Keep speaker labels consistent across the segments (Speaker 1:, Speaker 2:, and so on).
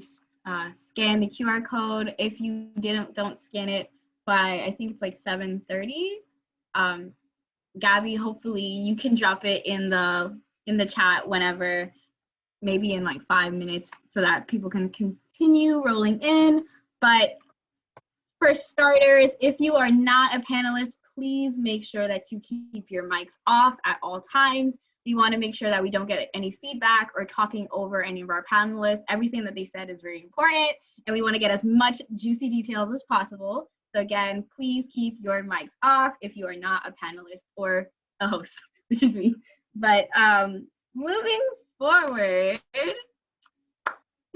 Speaker 1: scan the QR code. If you don't scan it by, I think it's like 7:30. Gabby, hopefully you can drop it in the chat whenever, maybe in like 5 minutes, so that people can continue rolling in. But for starters, if you are not a panelist, please make sure that you keep your mics off at all times. We want to make sure that we don't get any feedback or talking over any of our panelists. Everything that they said is very important, and we want to get as much juicy details as possible. So again, please keep your mics off if you are not a panelist or a host, which is me. But moving forward,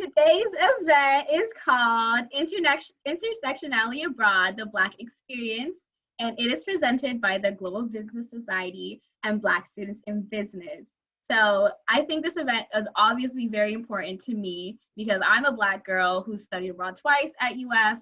Speaker 1: today's event is called Intersectionality Abroad, the Black Experience, and it is presented by the Global Business Society and Black Students in Business. So I think this event is obviously very important to me because I'm a Black girl who studied abroad twice at UF.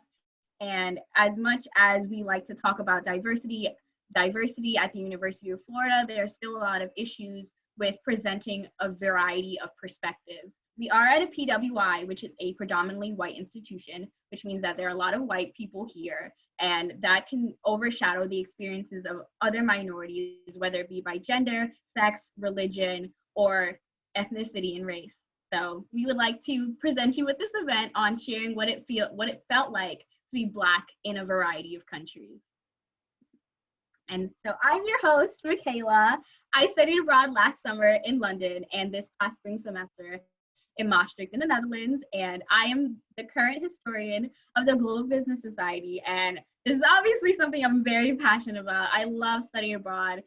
Speaker 1: And as much as we like to talk about diversity at the University of Florida, there are still a lot of issues with presenting a variety of perspectives. We are at a PWI, which is a predominantly white institution, which means that there are a lot of white people here, and that can overshadow the experiences of other minorities, whether it be by gender, sex, religion, or ethnicity and race. So we would like to present you with this event on sharing what it felt like to be Black in a variety of countries. And so I'm your host, Michaela. I studied abroad last summer in London and this past spring semester in Maastricht in the Netherlands, and I am the current historian of the Global Business Society, and this is obviously something I'm very passionate about. I love studying abroad.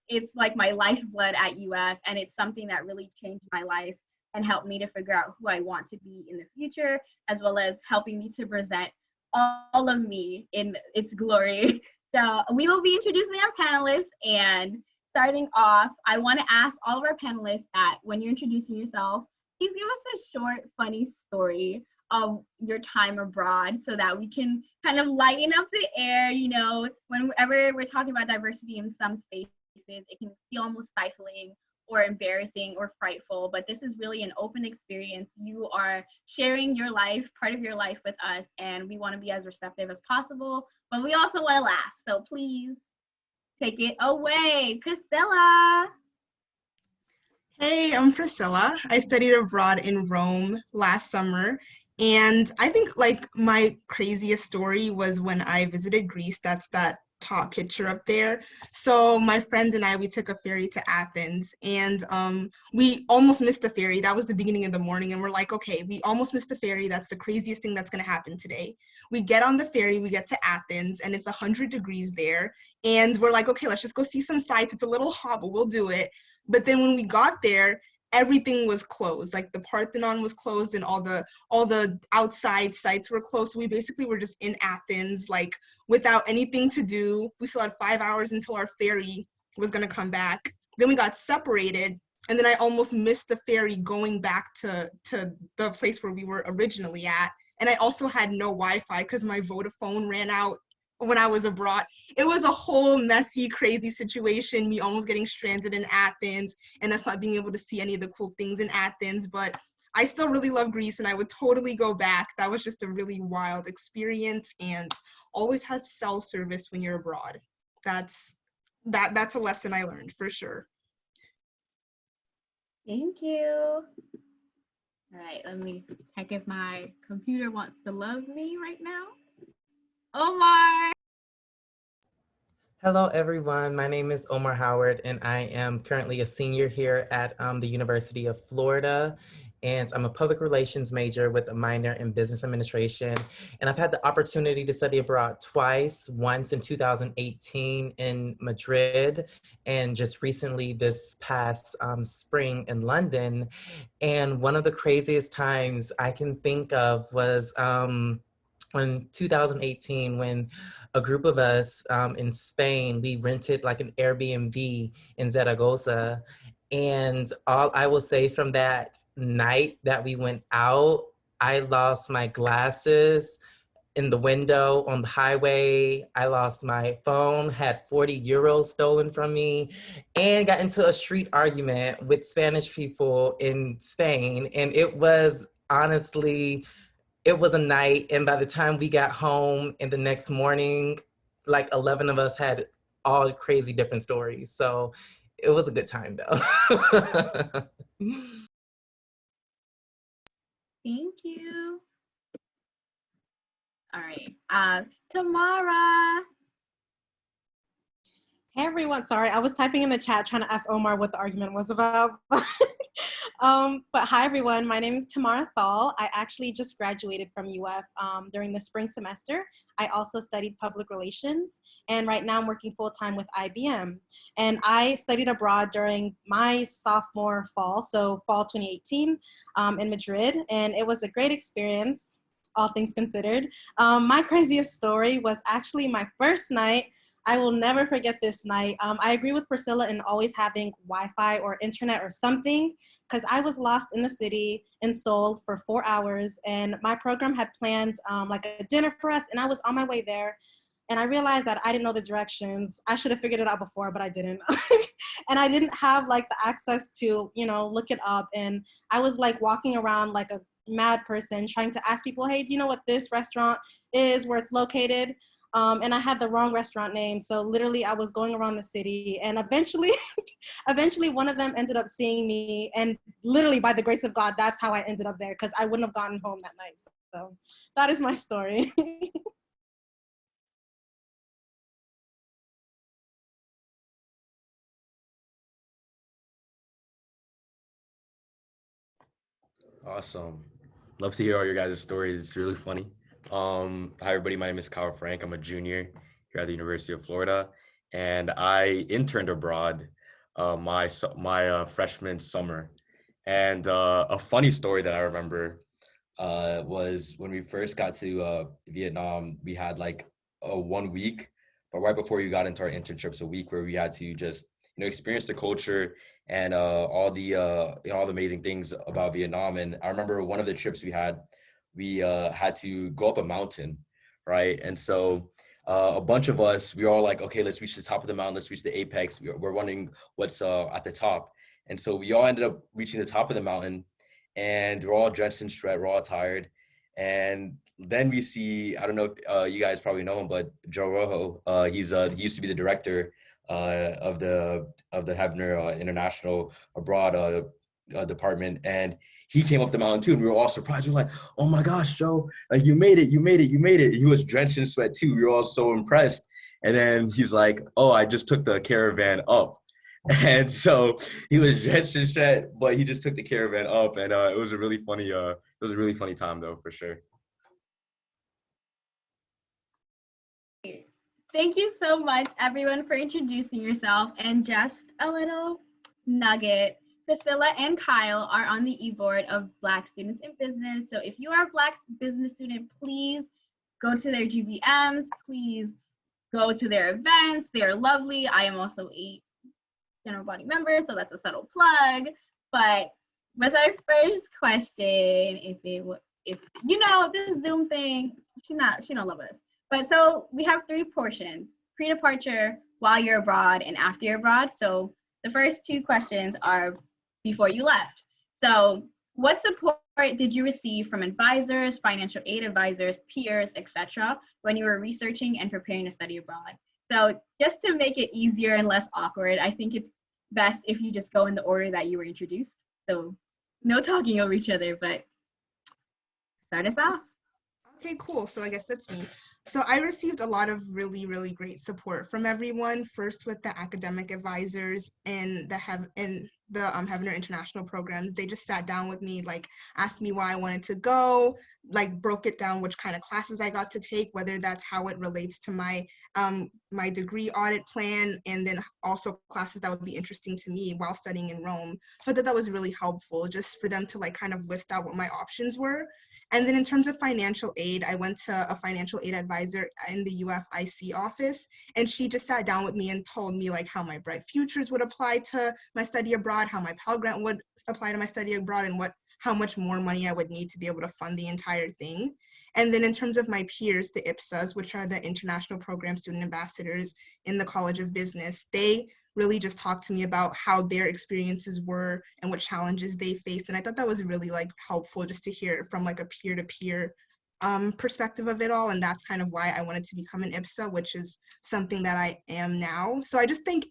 Speaker 1: It's like my lifeblood at UF, and it's something that really changed my life and helped me to figure out who I want to be in the future, as well as helping me to present all of me in its glory. So we will be introducing our panelists, and starting off, I want to ask all of our panelists that when you're introducing yourself, please give us a short, funny story of your time abroad so that we can kind of lighten up the air. You know, whenever we're talking about diversity in some spaces, it can feel almost stifling or embarrassing or frightful, but this is really an open experience. You are sharing your life, part of your life with us, and we want to be as receptive as possible, but we also want to laugh. So please take it away, Priscilla.
Speaker 2: Hey, I'm Priscilla. I studied abroad in Rome last summer, and I think like my craziest story was when I visited Greece. That's that top picture up there. So my friend and I, we took a ferry to Athens, and we almost missed the ferry. That was the beginning of the morning, and we're like, okay, we almost missed the ferry. That's the craziest thing that's gonna happen today. We get on the ferry, we get to Athens, and it's 100 degrees there, and we're like, okay, let's just go see some sights. It's a little hot, but we'll do it. But then when we got there, everything was closed. Like the Parthenon was closed and all the outside sites were closed. So we basically were just in Athens, like without anything to do. We still had 5 hours until our ferry was gonna come back. Then we got separated, and then I almost missed the ferry going back to the place where we were originally at. And I also had no Wi-Fi because my Vodafone ran out when I was abroad. It was a whole messy, crazy situation, me almost getting stranded in Athens and us not being able to see any of the cool things in Athens. But I still really love Greece and I would totally go back. That was just a really wild experience, and always have cell service when you're abroad. That's a lesson I learned for sure.
Speaker 1: Thank you. All right, let me check if my computer wants to love me right now. Omar.
Speaker 3: Hello, everyone. My name is Omar Howard, and I am currently a senior here at the University of Florida. And I'm a public relations major with a minor in business administration. And I've had the opportunity to study abroad twice, once in 2018 in Madrid, and just recently this past spring in London. And one of the craziest times I can think of was in 2018 when a group of us in Spain, we rented like an Airbnb in Zaragoza. And all I will say from that night that we went out, I lost my glasses in the window on the highway. I lost my phone, had 40 euros stolen from me, and got into a street argument with Spanish people in Spain. And it was honestly, it was a night, and by the time we got home and the next morning, like 11 of us had all crazy different stories. So it was a good time though.
Speaker 1: Thank you. All right. Tamara.
Speaker 4: Hey everyone, sorry, I was typing in the chat trying to ask Omar what the argument was about. But hi everyone, my name is Tamara Thal. I actually just graduated from UF during the spring semester. I also studied public relations, and right now I'm working full-time with IBM. And I studied abroad during my sophomore fall, so fall 2018 in Madrid, and it was a great experience, all things considered. My craziest story was actually my first night. I will never forget this night. I agree with Priscilla in always having Wi-Fi or internet or something, because I was lost in the city in Seoul for 4 hours, and my program had planned like a dinner for us, and I was on my way there, and I realized that I didn't know the directions. I should have figured it out before, but I didn't. And I didn't have like the access to, look it up, and I was like walking around like a mad person trying to ask people, hey, do you know what this restaurant is, where it's located? And I had the wrong restaurant name. So literally I was going around the city, and eventually, eventually one of them ended up seeing me, and literally by the grace of God, that's how I ended up there, because I wouldn't have gotten home that night. So that is my story.
Speaker 5: Awesome. Love to hear all your guys' stories. It's really funny. Hi everybody, my name is Kyle Frank. I'm a junior here at the University of Florida, and I interned abroad my freshman summer. And a funny story that I remember was when we first got to Vietnam. We had like a 1 week, but right before you got into our internships, a week where we had to just experience the culture and all the all the amazing things about Vietnam. And I remember one of the trips we had to go up a mountain, right? And so a bunch of us, we were all like, okay, let's reach the top of the mountain, let's reach the apex. We're wondering what's at the top. And so we all ended up reaching the top of the mountain, and we're all drenched in sweat, we're all tired. And then we see, I don't know if you guys probably know him, but Joe Rojo, he used to be the director of the Hefner International Abroad department, and he came up the mountain too, and we were all surprised. We were like, "Oh my gosh, Joe! Like you made it! You made it! You made it!" He was drenched in sweat too. We were all so impressed. And then he's like, "Oh, I just took the caravan up." And so he was drenched in sweat, but he just took the caravan up, and it was a really funny time though, for sure.
Speaker 1: Thank you so much, everyone, for introducing yourself. And just a little nugget, Priscilla and Kyle are on the e-board of Black Students in Business. So if you are a Black business student, please go to their GBMs, please go to their events. They are lovely. I am also a general body member, so that's a subtle plug. But with our first question, if this Zoom thing, she don't love us. But so we have 3 portions: pre-departure, while you're abroad, and after you're abroad. So the first 2 questions are before you left. So what support did you receive from advisors, financial aid advisors, peers, etc., when you were researching and preparing to study abroad? So just to make it easier and less awkward, I think it's best if you just go in the order that you were introduced. So no talking over each other, but start us off.
Speaker 2: Okay, cool. So I guess that's me. So I received a lot of really, really great support from everyone. First with the academic advisors and the Hefner International programs. They just sat down with me, like asked me why I wanted to go, like broke it down which kind of classes I got to take, whether that's how it relates to my my degree audit plan, and then also classes that would be interesting to me while studying in Rome. So I thought that was really helpful, just for them to like kind of list out what my options were. And then in terms of financial aid, I went to a financial aid advisor in the UFIC office, and she just sat down with me and told me like how my Bright Futures would apply to my study abroad, how my Pell Grant would apply to my study abroad, and how much more money I would need to be able to fund the entire thing. And then in terms of my peers, the IPSAs, which are the International Program Student Ambassadors in the College of Business, they really just talked to me about how their experiences were and what challenges they faced. And I thought that was really like helpful just to hear it from like a peer-to-peer perspective of it all. And that's kind of why I wanted to become an IPSA, which is something that I am now. So I just think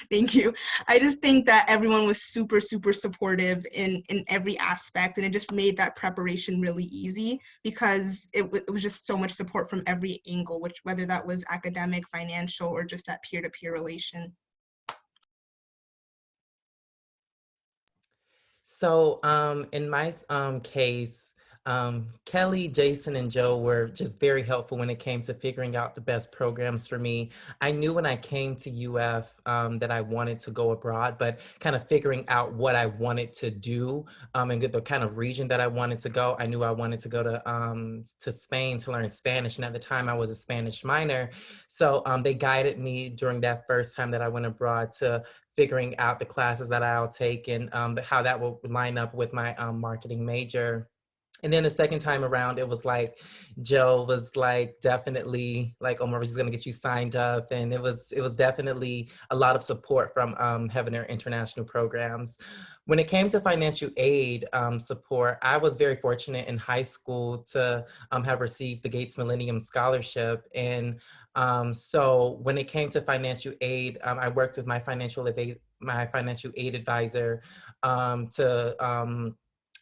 Speaker 2: thank you. I just think that everyone was super, super supportive in every aspect, and it just made that preparation really easy because it was just so much support from every angle, which whether that was academic, financial, or just that peer-to-peer relation.
Speaker 3: So in my case, Kelly, Jason, and Joe were just very helpful when it came to figuring out the best programs for me. I knew when I came to UF that I wanted to go abroad, but kind of figuring out what I wanted to do and the kind of region that I wanted to go. I knew I wanted to go to Spain to learn Spanish, and at the time I was a Spanish minor. So they guided me during that first time that I went abroad to figuring out the classes that I'll take and how that will line up with my marketing major. And then the second time around, it was like Joe was like definitely like, Omar, we're just gonna get you signed up, and it was definitely a lot of support from having their international programs. When it came to financial aid support, I was very fortunate in high school to have received the Gates Millennium Scholarship, and so when it came to financial aid, I worked with my financial aid advisor to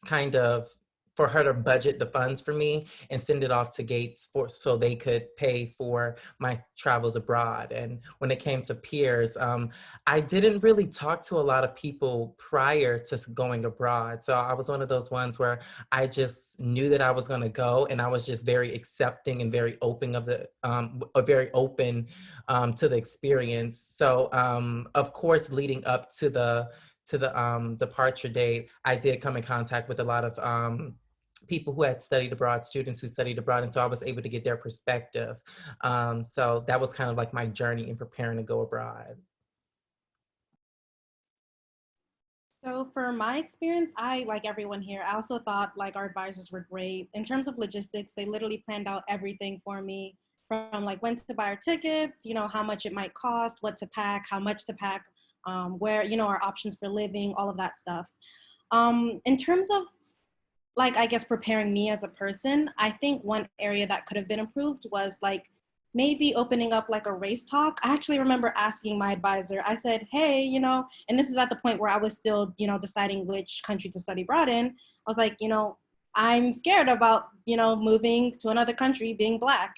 Speaker 3: kind of for her to budget the funds for me and send it off to Gates so they could pay for my travels abroad. And when it came to peers, I didn't really talk to a lot of people prior to going abroad. So I was one of those ones where I just knew that I was going to go, and I was just very accepting and very open to the experience. So of course, leading up to the departure date, I did come in contact with a lot of people who had studied abroad, students who studied abroad, and so I was able to get their perspective. So that was kind of like my journey in preparing to go abroad.
Speaker 4: So for my experience, I, like everyone here, I also thought like our advisors were great. In terms of logistics, they literally planned out everything for me, from like when to buy our tickets, you know, how much it might cost, what to pack, how much to pack, where, you know, our options for living, all of that stuff. In terms of like, I guess, preparing me as a person, I think one area that could have been improved was like maybe opening up like a race talk. I actually remember asking my advisor, I said, hey, you know, and this is at the point where I was still, you know, deciding which country to study abroad in. I was like, you know, I'm scared about, you know, moving to another country, being Black.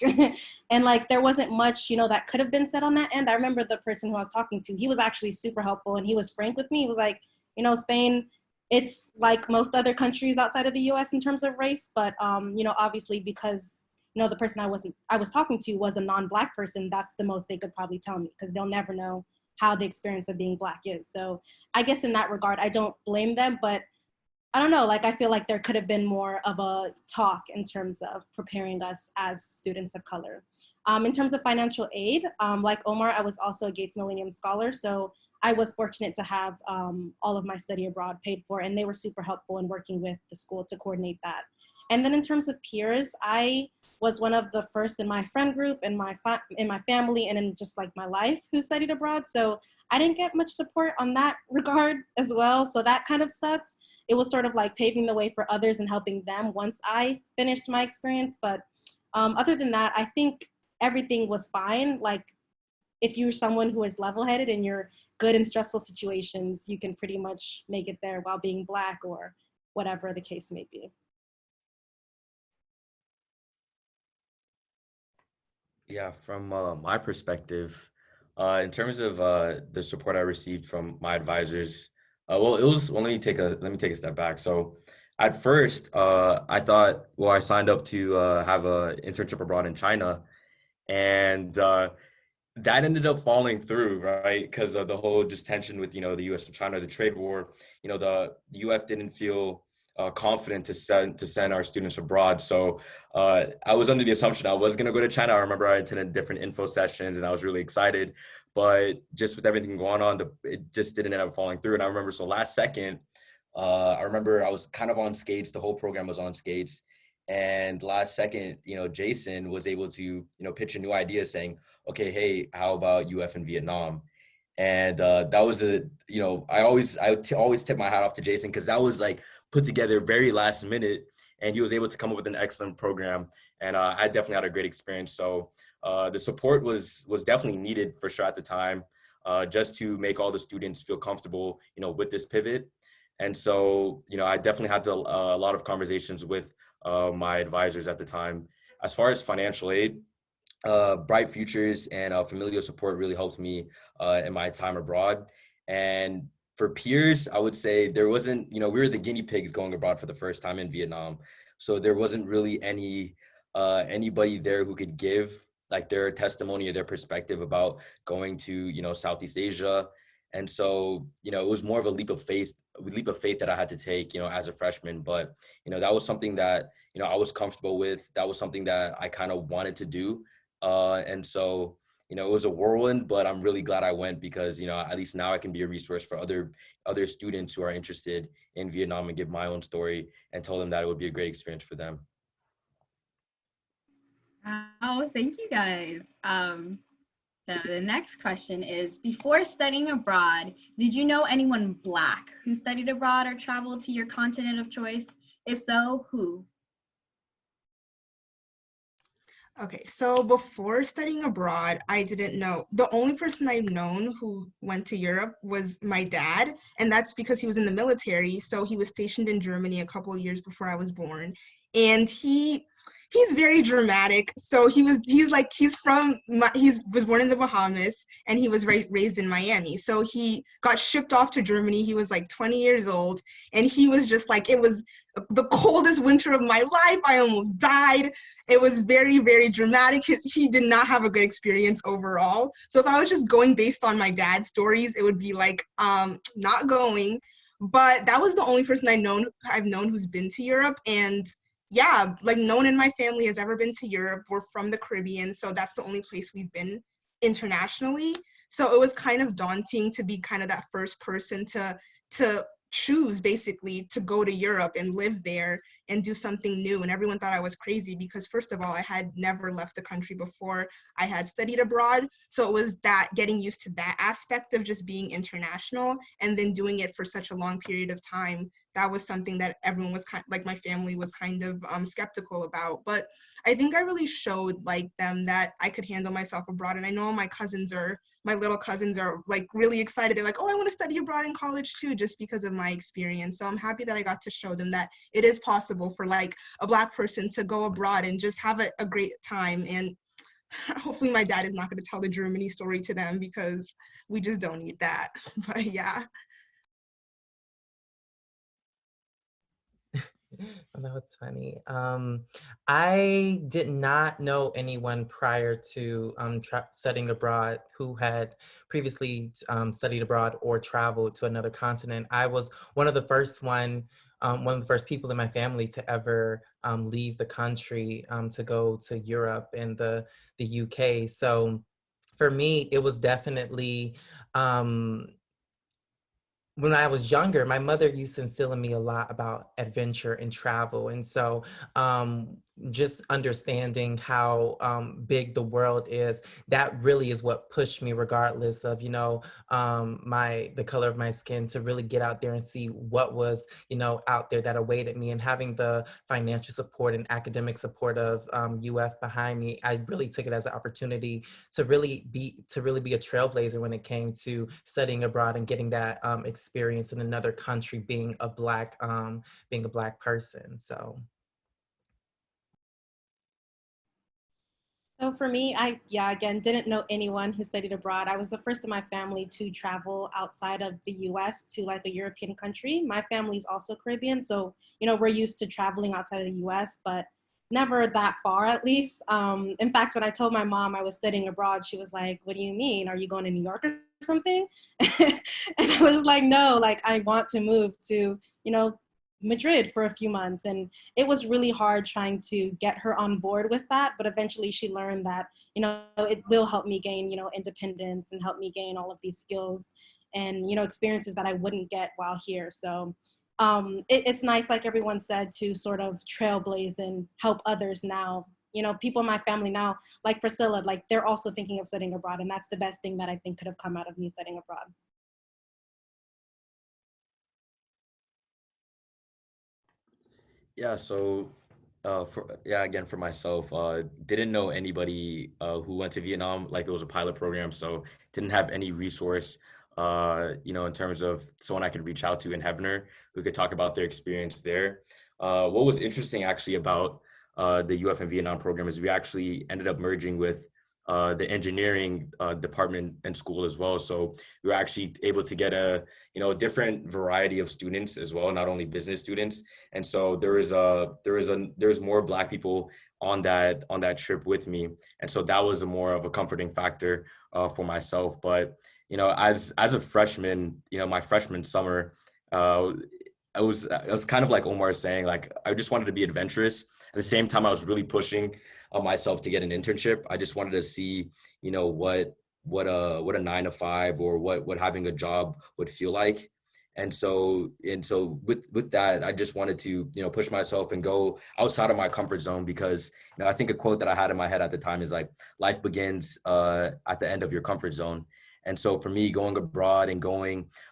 Speaker 4: And like, there wasn't much, you know, that could have been said on that end. I remember the person who I was talking to, he was actually super helpful, and he was frank with me. He was like, you know, Spain, it's like most other countries outside of the US in terms of race, but, you know, obviously because, you know, the person I was talking to was a non-Black person, that's the most they could probably tell me, because they'll never know how the experience of being Black is. So I guess in that regard, I don't blame them, but I don't know, like I feel like there could have been more of a talk in terms of preparing us as students of color. In terms of financial aid, like Omar, I was also a Gates Millennium Scholar, so I was fortunate to have all of my study abroad paid for, and they were super helpful in working with the school to coordinate that. And then in terms of peers, I was one of the first in my friend group, in my family, and in just like my life who studied abroad. So I didn't get much support on that regard as well. So that kind of sucked. It was sort of like paving the way for others and helping them once I finished my experience. But other than that, I think everything was fine. Like if you're someone who is level-headed and you're good in stressful situations, you can pretty much make it there while being Black or whatever the case may be.
Speaker 5: Yeah, from my perspective, in terms of the support I received from my advisors, well, it was. Well, let me take a step back. So, at first, I thought, well, I signed up to have an internship abroad in China, and that ended up falling through, right? Because of the whole just tension with, you know, the U.S. and China, the trade war. You know, the UF didn't feel confident to send our students abroad. So I was under the assumption I was going to go to China. I remember I attended different info sessions and I was really excited, but just with everything going on, it just didn't end up falling through. And I remember, so last second, I remember I was kind of on skates. The whole program was on skates. And last second, Jason was able to, pitch a new idea saying, okay, hey, how about UF in Vietnam? And that was always tip my hat off to Jason, because that was like put together very last minute, and he was able to come up with an excellent program. And I definitely had a great experience. So the support was definitely needed for sure at the time, just to make all the students feel comfortable, with this pivot. And so, I definitely had a lot of conversations with my advisors at the time. As far as financial aid, Bright Futures and familial support really helped me in my time abroad. And for peers, I would say there wasn't, we were the guinea pigs going abroad for the first time in Vietnam. So there wasn't really anybody there who could give like their testimony or their perspective about going to, Southeast Asia. And so, it was more of a leap of faith that I had to take, as a freshman. But, that was something that, I was comfortable with. That was something that I kind of wanted to do. And so, it was a whirlwind, but I'm really glad I went, because, at least now I can be a resource for other students who are interested in Vietnam, and give my own story and tell them that it would be a great experience for them.
Speaker 1: Oh, thank you guys. So the next question is, before studying abroad, did you know anyone Black who studied abroad or traveled to your continent of choice? If so, who?
Speaker 2: Okay, so before studying abroad, I didn't know. The only person I've known who went to Europe was my dad, and that's because he was in the military. So he was stationed in Germany a couple of years before I was born, and he's very dramatic. So he was born in the Bahamas, and he was raised in Miami. So he got shipped off to Germany. He was like 20 years old, and he was just like, it was the coldest winter of my life. I almost died. It was very, very dramatic. He did not have a good experience overall. So if I was just going based on my dad's stories, it would be like, not going. But that was the only person I've known who's been to Europe. And yeah, like no one in my family has ever been to Europe. We're from the Caribbean, so that's the only place we've been internationally. So it was kind of daunting to be kind of that first person to choose basically to go to Europe and live there and do something new. And everyone thought I was crazy because, first of all, I had never left the country before. I had studied abroad. So it was that getting used to that aspect of just being international and then doing it for such a long period of time. That was something that everyone was like my family was kind of skeptical about. But I think I really showed like them that I could handle myself abroad. And I know my little cousins are like really excited. They're like, oh, I want to study abroad in college too, just because of my experience. So I'm happy that I got to show them that it is possible for like a Black person to go abroad and just have a great time. And hopefully my dad is not going to tell the Germany story to them, because we just don't need that. But yeah.
Speaker 3: Oh, that's funny. I did not know anyone prior to studying abroad who had previously studied abroad or traveled to another continent. I was one of the first people in my family to ever leave the country to go to Europe and the UK. So for me, it was definitely when I was younger, my mother used to instill in me a lot about adventure and travel. And so just understanding how big the world is, that really is what pushed me, regardless of, the color of my skin, to really get out there and see what was, out there that awaited me. And having the financial support and academic support of UF behind me, I really took it as an opportunity to really be a trailblazer when it came to studying abroad and getting that experience in another country, being a Black person.
Speaker 4: So for me, again, didn't know anyone who studied abroad. I was the first in my family to travel outside of the US to like a European country. My family is also Caribbean, so, we're used to traveling outside of the US, but never that far at least. In fact, when I told my mom I was studying abroad, she was like, what do you mean? Are you going to New York or something? And I was like, no, like I want to move to, Madrid for a few months. And it was really hard trying to get her on board with that. But eventually she learned that, it will help me gain, independence and help me gain all of these skills and, experiences that I wouldn't get while here. So it's nice, like everyone said, to sort of trailblaze and help others now. You know, people in my family now, like Priscilla, like they're also thinking of studying abroad, and that's the best thing that I think could have come out of me studying abroad.
Speaker 5: Yeah, so again for myself, didn't know anybody who went to Vietnam, like it was a pilot program, so didn't have any resource in terms of someone I could reach out to in Heavener who could talk about their experience there. What was interesting actually about the UF in Vietnam program is we actually ended up merging with the engineering department and school as well. So we were actually able to get a different variety of students as well, not only business students. And so there's more Black people on that trip with me, and so that was a more of a comforting factor for myself. But as a freshman, my freshman summer, it was kind of like Omar saying, like I just wanted to be adventurous. At the same time, I was really pushing on myself to get an internship. I just wanted to see, what a 9 to 5 or what having a job would feel like. And so with that, I just wanted to, push myself and go outside of my comfort zone, because, I think a quote that I had in my head at the time is like, life begins at the end of your comfort zone. And so for me, going abroad and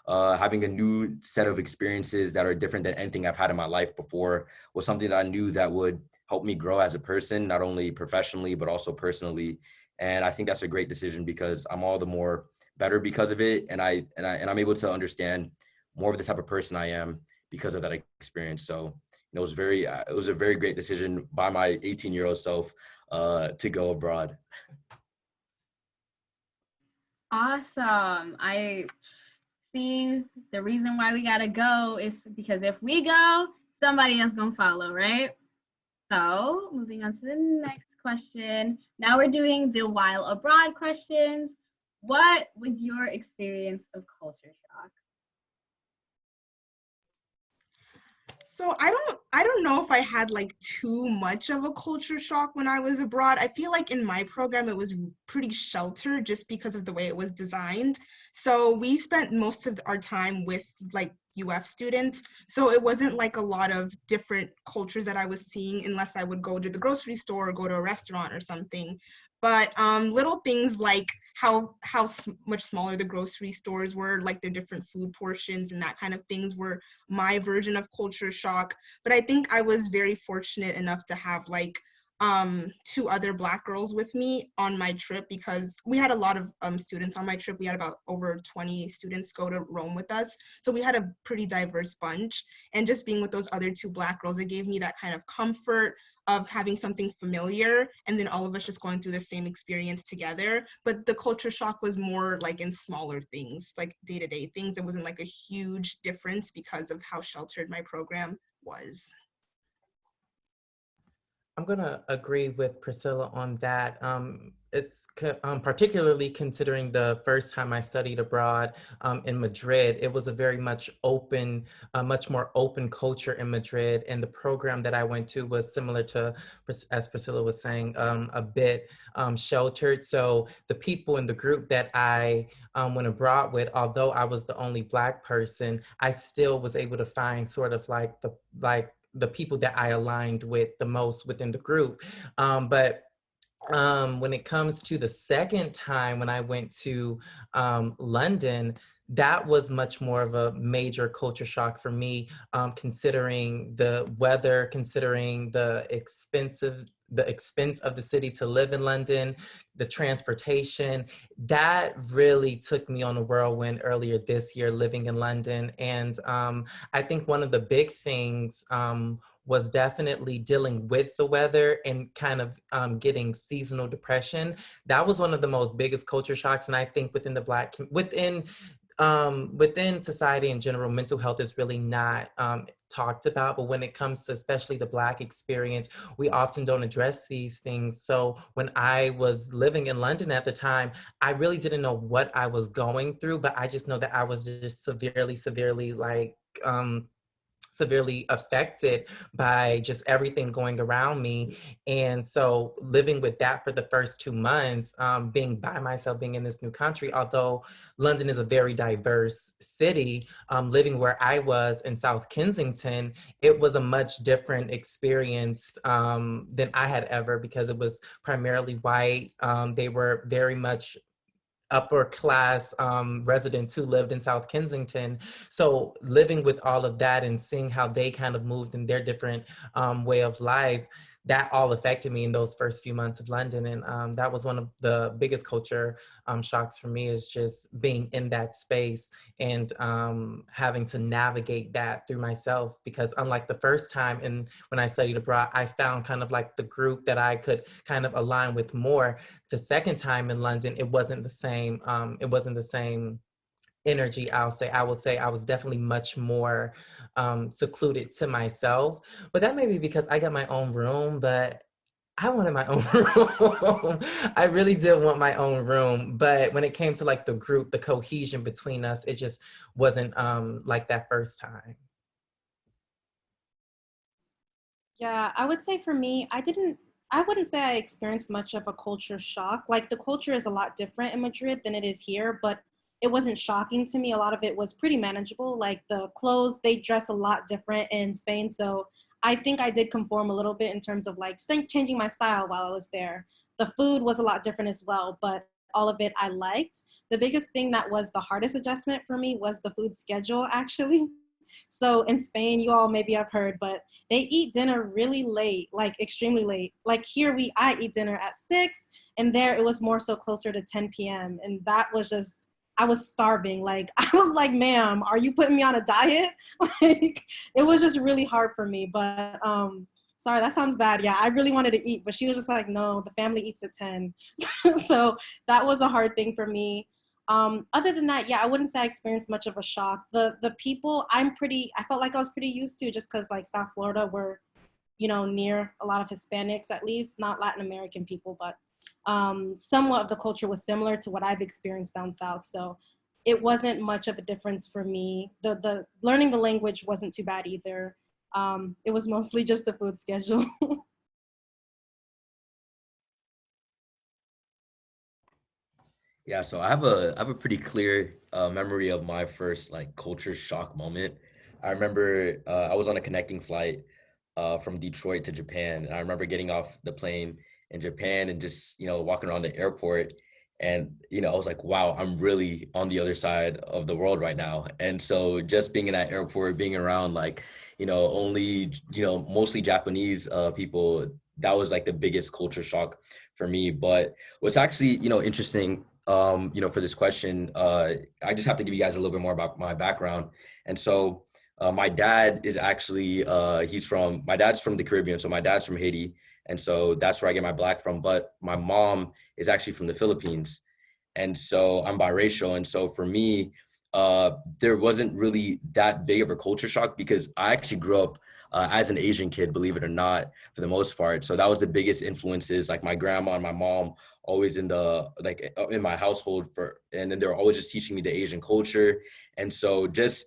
Speaker 5: having a new set of experiences that are different than anything I've had in my life before was something that I knew that would help me grow as a person, not only professionally, but also personally. And I think that's a great decision because I'm all the more better because of it. And I'm able to understand more of the type of person I am because of that experience. So it was a very great decision by my 18-year-old self to go abroad.
Speaker 1: Awesome. I see the reason why we gotta go is because if we go, somebody else gonna follow, right? So moving on to the next question. Now we're doing the while abroad questions. What was your experience of culture shock?
Speaker 2: So I don't know if I had like too much of a culture shock when I was abroad. I feel like in my program it was pretty sheltered just because of the way it was designed. So we spent most of our time with like UF students. So it wasn't like a lot of different cultures that I was seeing unless I would go to the grocery store or go to a restaurant or something. But little things like how much smaller the grocery stores were, like the different food portions and that kind of things were my version of culture shock. But I think I was very fortunate enough to have like 2 other Black girls with me on my trip, because we had a lot of students on my trip. We had about over 20 students go to Rome with us. So we had a pretty diverse bunch. And just being with those other 2 Black girls, it gave me that kind of comfort of having something familiar and then all of us just going through the same experience together. But the culture shock was more like in smaller things, like day-to-day things. It wasn't like a huge difference because of how sheltered my program was.
Speaker 3: I'm gonna agree with Priscilla on that. It's particularly considering the first time I studied abroad in Madrid. It was a very much more open culture in Madrid, and the program that I went to was similar to, as Priscilla was saying, a bit sheltered. So the people in the group that I went abroad with, although I was the only Black person, I still was able to find sort of like the people that I aligned with the most within the group. But when it comes to the second time when I went to London, that was much more of a major culture shock for me, considering the weather, considering the expense of the city to live in London, the transportation. That really took me on a whirlwind earlier this year living in London. And I think one of the big things was definitely dealing with the weather and kind of getting seasonal depression. That was one of the most biggest culture shocks. And I think within society in general, mental health is really not talked about, but when it comes to especially the Black experience, we often don't address these things. So when I was living in London at the time, I really didn't know what I was going through, but I just know that I was just severely severely affected by just everything going around me. And so living with that for the first 2 months, being by myself, being in this new country, although London is a very diverse city, living where I was in South Kensington, it was a much different experience than I had ever, because it was primarily white. They were very much upper class residents who lived in South Kensington. So living with all of that and seeing how they kind of moved in their different way of life, that all affected me in those first few months of London. And that was one of the biggest culture shocks for me, is just being in that space and having to navigate that through myself. Because unlike the first time and when I studied abroad, I found kind of like the group that I could kind of align with more. The second time in London, it wasn't the same. It wasn't the same energy. I will say I was definitely much more secluded to myself. But that may be because I got my own room, but I wanted my own room. I really did want my own room. But when it came to like the group, the cohesion between us, it just wasn't like that first time.
Speaker 4: Yeah, I would say for me, I wouldn't say I experienced much of a culture shock. Like the culture is a lot different in Madrid than it is here, but it wasn't shocking to me. A lot of it was pretty manageable. Like the clothes, they dress a lot different in Spain. So I think I did conform a little bit in terms of like changing my style while I was there. The food was a lot different as well, but all of it I liked. The biggest thing that was the hardest adjustment for me was the food schedule, actually. So in Spain, you all maybe have heard, but they eat dinner really late, like extremely late. Like here, I eat dinner at 6, and there it was more so closer to 10 p.m. And that was just, I was starving. Like I was like, ma'am, are you putting me on a diet? Like it was just really hard for me. But sorry, that sounds bad. Yeah, I really wanted to eat, but she was just like, no, the family eats at 10. So that was a hard thing for me. Other than that, yeah, I wouldn't say I experienced much of a shock. The people I felt like I was pretty used to, just because like South Florida, we're, near a lot of Hispanics, at least, not Latin American people, but somewhat of the culture was similar to what I've experienced down south. So it wasn't much of a difference for me. The learning the language wasn't too bad either. It was mostly just the food schedule.
Speaker 5: Yeah, so I have a pretty clear memory of my first like culture shock moment. I remember I was on a connecting flight from Detroit to Japan, and I remember getting off the plane in Japan and just walking around the airport, and I was like, wow, I'm really on the other side of the world right now. And so just being in that airport, being around like only mostly Japanese people, that was like the biggest culture shock for me. But what's actually interesting for this question, I just have to give you guys a little bit more about my background. And so my dad is actually, my dad's from the Caribbean. So my dad's from Haiti. And so that's where I get my black from. But my mom is actually from the Philippines. And so I'm biracial. And so for me, there wasn't really that big of a culture shock because I actually grew up as an Asian kid, believe it or not, for the most part. So that was the biggest influences, like my grandma and my mom always in my household and then they were always just teaching me the Asian culture. And so just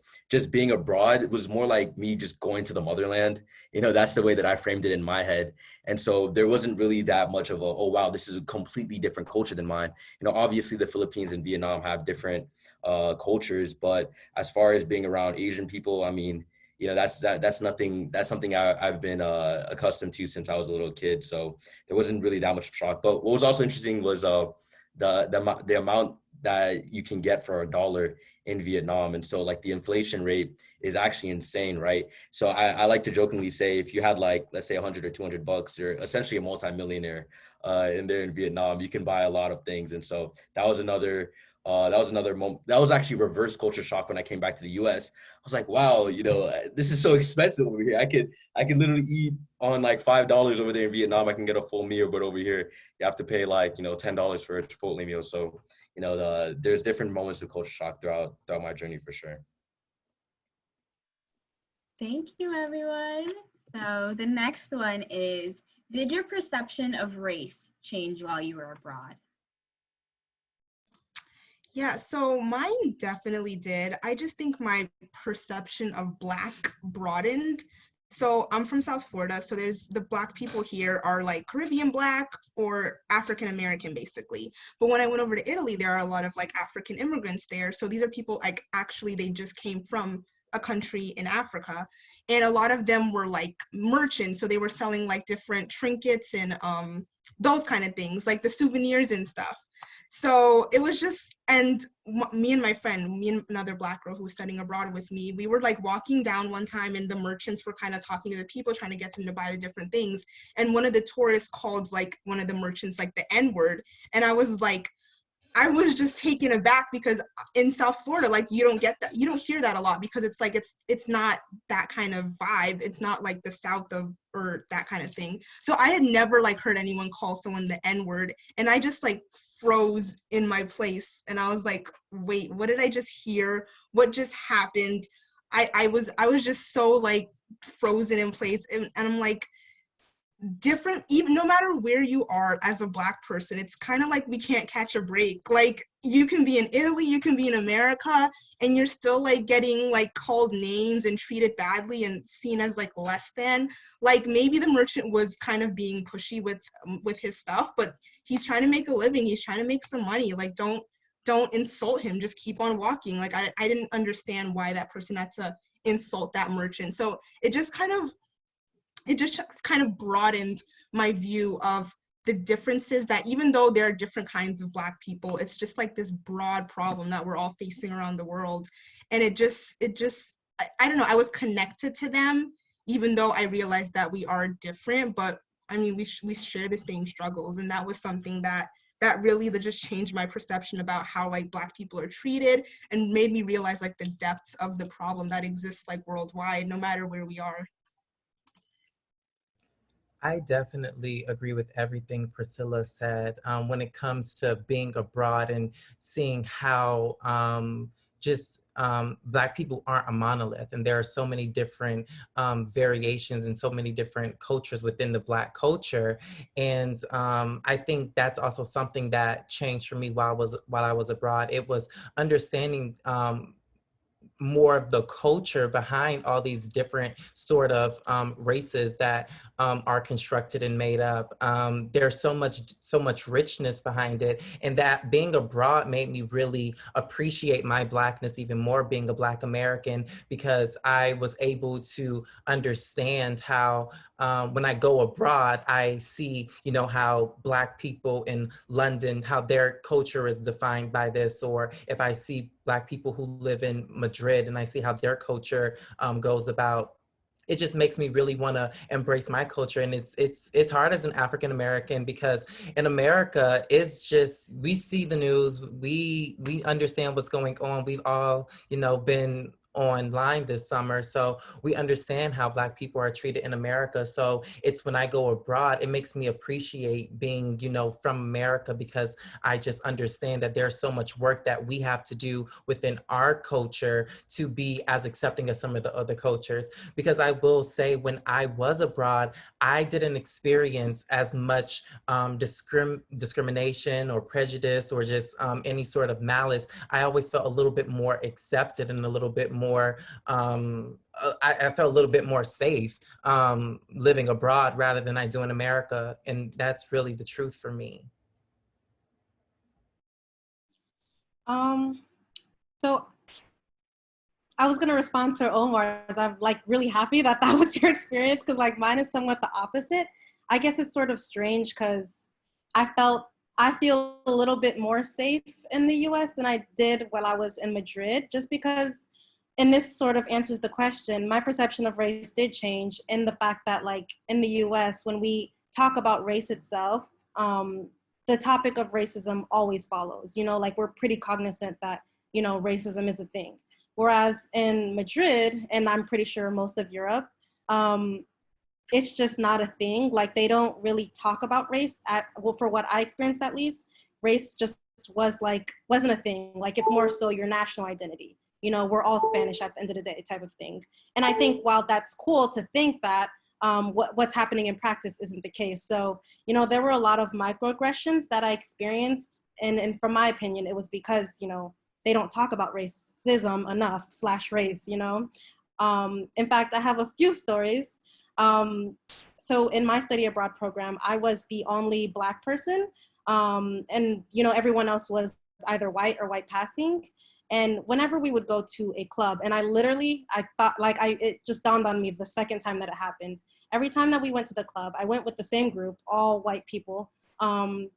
Speaker 5: being abroad, it was more like me just going to the motherland. That's the way that I framed it in my head. And so there wasn't really that much of oh wow, this is a completely different culture than mine. Obviously the Philippines and Vietnam have different cultures, but as far as being around Asian people, I mean, that's something I've been accustomed to since I was a little kid. So there wasn't really that much shock. But what was also interesting was the amount that you can get for $1 in Vietnam. And so like the inflation rate is actually insane, right? So I like to jokingly say, if you had like, let's say $100 or $200, you're essentially a multimillionaire in Vietnam. You can buy a lot of things. And so that was another moment. That was actually reverse culture shock when I came back to the US. I was like, wow, this is so expensive over here. I can literally eat on like $5 over there in Vietnam. I can get a full meal, but over here you have to pay like, $10 for a Chipotle meal. So, there's different moments of culture shock throughout my journey for sure.
Speaker 1: Thank you, everyone. So the next one is, did your perception of race change while you were abroad?
Speaker 2: Yeah, so mine definitely did. I just think my perception of Black broadened. So I'm from South Florida, so there's the Black people here are like Caribbean Black or African American, basically. But when I went over to Italy, there are a lot of like African immigrants there. So these are people like actually they just came from a country in Africa. And a lot of them were like merchants, so they were selling like different trinkets and those kind of things, like the souvenirs and stuff. So it was just, and me and my friend, me and another Black girl who was studying abroad with me, we were like walking down one time and the merchants were kind of talking to the people, trying to get them to buy the different things. And one of the tourists called like one of the merchants like the N word. And I was just taken aback because in South Florida, like you don't get that, you don't hear that a lot because it's like it's not that kind of vibe. It's not like the South of or that kind of thing. So I had never like heard anyone call someone the N word, and I just like froze in my place, and I was like, wait, what did I just hear? What just happened? I was just so like frozen in place, and I'm like different, even no matter where you are as a Black person, it's kind of like we can't catch a break. Like you can be in Italy, you can be in America, and you're still like getting like called names and treated badly and seen as like less than. Like maybe the merchant was kind of being pushy with his stuff, but he's trying to make a living, he's trying to make some money. Like don't insult him, just keep on walking. Like I didn't understand why that person had to insult that merchant. So it just kind of broadened my view of the differences, that even though there are different kinds of Black people, it's just like this broad problem that we're all facing around the world. And I don't know, I was connected to them, even though I realized that we are different, but I mean, we share the same struggles. And that was something that really just changed my perception about how like Black people are treated and made me realize like the depth of the problem that exists like worldwide, no matter where we are.
Speaker 3: I definitely agree with everything Priscilla said when it comes to being abroad and seeing how Black people aren't a monolith, and there are so many different variations and so many different cultures within the Black culture. And I think that's also something that changed for me while I was abroad. It was understanding more of the culture behind all these different sort of races that are constructed and made up. There's so much richness behind it, and that being abroad made me really appreciate my Blackness even more, being a Black American, because I was able to understand how when I go abroad, I see, how Black people in London, how their culture is defined by this, or if I see Black people who live in Madrid and I see how their culture goes about, it just makes me really want to embrace my culture. And it's hard as an African American, because in America, it's just, we see the news, we understand what's going on. We've all, been online this summer, so we understand how Black people are treated in America. So it's when I go abroad, it makes me appreciate being, from America, because I just understand that there's so much work that we have to do within our culture to be as accepting as some of the other cultures. Because I will say, when I was abroad, I didn't experience as much discrimination or prejudice or just any sort of malice. I always felt a little bit more accepted and a little bit more, I felt a little bit more safe living abroad rather than I do in America. And that's really the truth for me.
Speaker 4: So I was gonna respond to Omar's. I'm like really happy that that was your experience, because like mine is somewhat the opposite. I guess it's sort of strange because I feel a little bit more safe in the US than I did while I was in Madrid, just because, and this sort of answers the question, my perception of race did change in the fact that like in the US, when we talk about race itself, the topic of racism always follows, like we're pretty cognizant that, racism is a thing. Whereas in Madrid, and I'm pretty sure most of Europe, it's just not a thing. Like they don't really talk about race for what I experienced at least. Race just wasn't a thing. Like it's more so your national identity. We're all Spanish at the end of the day type of thing. And I think while that's cool to think that, what's happening in practice isn't the case. So, there were a lot of microaggressions that I experienced And from my opinion, it was because, they don't talk about racism enough /race, In fact, I have a few stories. So in my study abroad program, I was the only Black person. And, everyone else was either white or white passing. And whenever we would go to a club, and I thought, it just dawned on me the second time that it happened. Every time that we went to the club, I went with the same group, all white people. And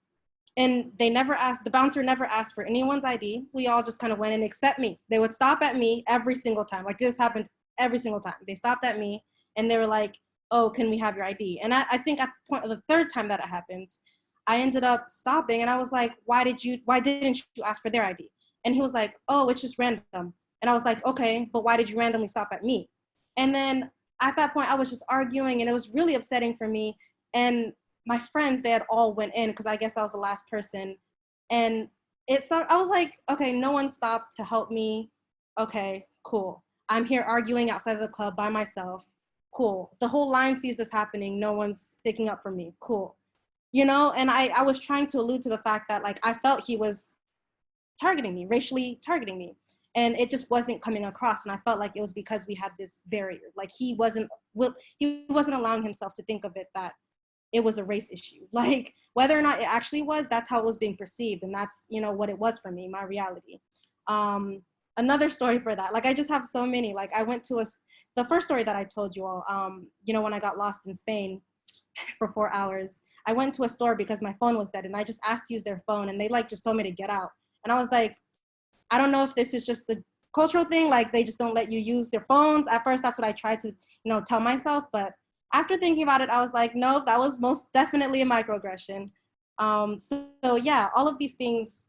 Speaker 4: the bouncer never asked for anyone's ID. We all just kind of went in except me. They would stop at me every single time. Like, this happened every single time. They stopped at me and they were like, oh, can we have your ID? And I think at the point of the third time that it happened, I ended up stopping and I was like, why didn't you ask for their ID? And he was like, oh, it's just random. And I was like, okay, but why did you randomly stop at me? And then at that point I was just arguing and it was really upsetting for me. And my friends, they had all went in because I guess I was the last person. And I was like, okay, no one stopped to help me. Okay, cool. I'm here arguing outside of the club by myself. Cool. The whole line sees this happening. No one's sticking up for me. Cool. And I was trying to allude to the fact that, like, I felt he was targeting me, racially targeting me. And it just wasn't coming across. And I felt like it was because we had this barrier. Like, he wasn't allowing himself to think of it that it was a race issue. Like, whether or not it actually was, that's how it was being perceived. And that's, what it was for me, my reality. Another story for that, like, I just have so many. Like, I went to the first story that I told you all, when I got lost in Spain for 4 hours, I went to a store because my phone was dead and I just asked to use their phone and they just told me to get out. And I was like, I don't know if this is just a cultural thing, like they just don't let you use their phones. At first, that's what I tried to, tell myself. But after thinking about it, I was like, no, that was most definitely a microaggression. So yeah, all of these things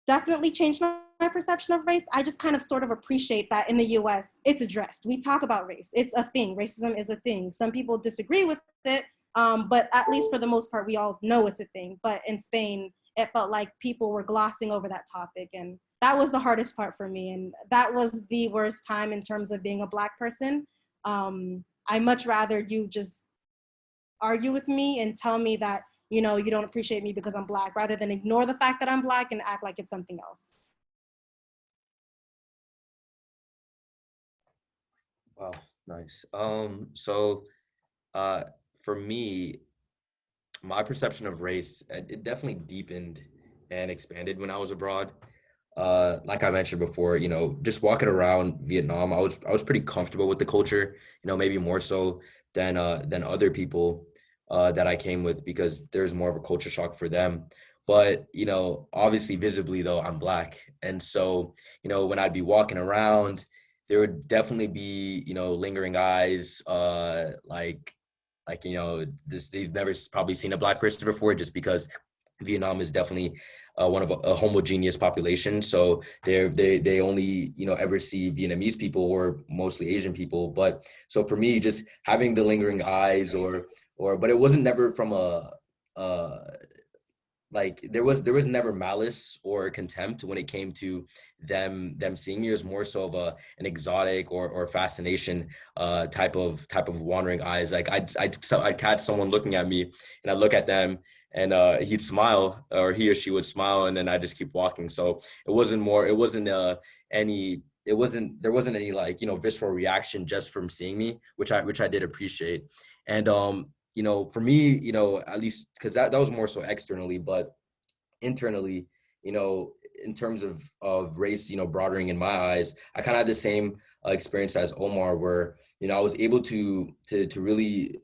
Speaker 4: definitely changed my perception of race. I just kind of sort of appreciate that in the US, it's addressed. We talk about race. It's a thing. Racism is a thing. Some people disagree with it, but at least for the most part, we all know it's a thing. But in Spain, it felt like people were glossing over that topic. And that was the hardest part for me. And that was the worst time in terms of being a Black person. I much rather you just argue with me and tell me that, you don't appreciate me because I'm Black, rather than ignore the fact that I'm Black and act like it's something else.
Speaker 5: Wow, nice. So for me, my perception of race, it definitely deepened and expanded when I was abroad. Like I mentioned before, just walking around Vietnam, I was pretty comfortable with the culture, maybe more so than other people that I came with, because there's more of a culture shock for them. But, obviously visibly though, I'm Black. And so, when I'd be walking around, there would definitely be, lingering eyes, they've never probably seen a Black person before, just because Vietnam is definitely one of a homogeneous population. So they only, ever see Vietnamese people or mostly Asian people. But so for me, just having the lingering eyes but it wasn't never from there was never malice or contempt when it came to them seeing me. It was more so of an exotic or fascination type of wandering eyes. Like I'd catch someone looking at me and I'd look at them and he'd smile, or he or she would smile, and then I just keep walking. So there wasn't any visceral reaction just from seeing me, which I did appreciate. And for me, at least because that was more so externally, but internally, in terms of race, broadening in my eyes, I kind of had the same experience as Omar, where, I was able to really,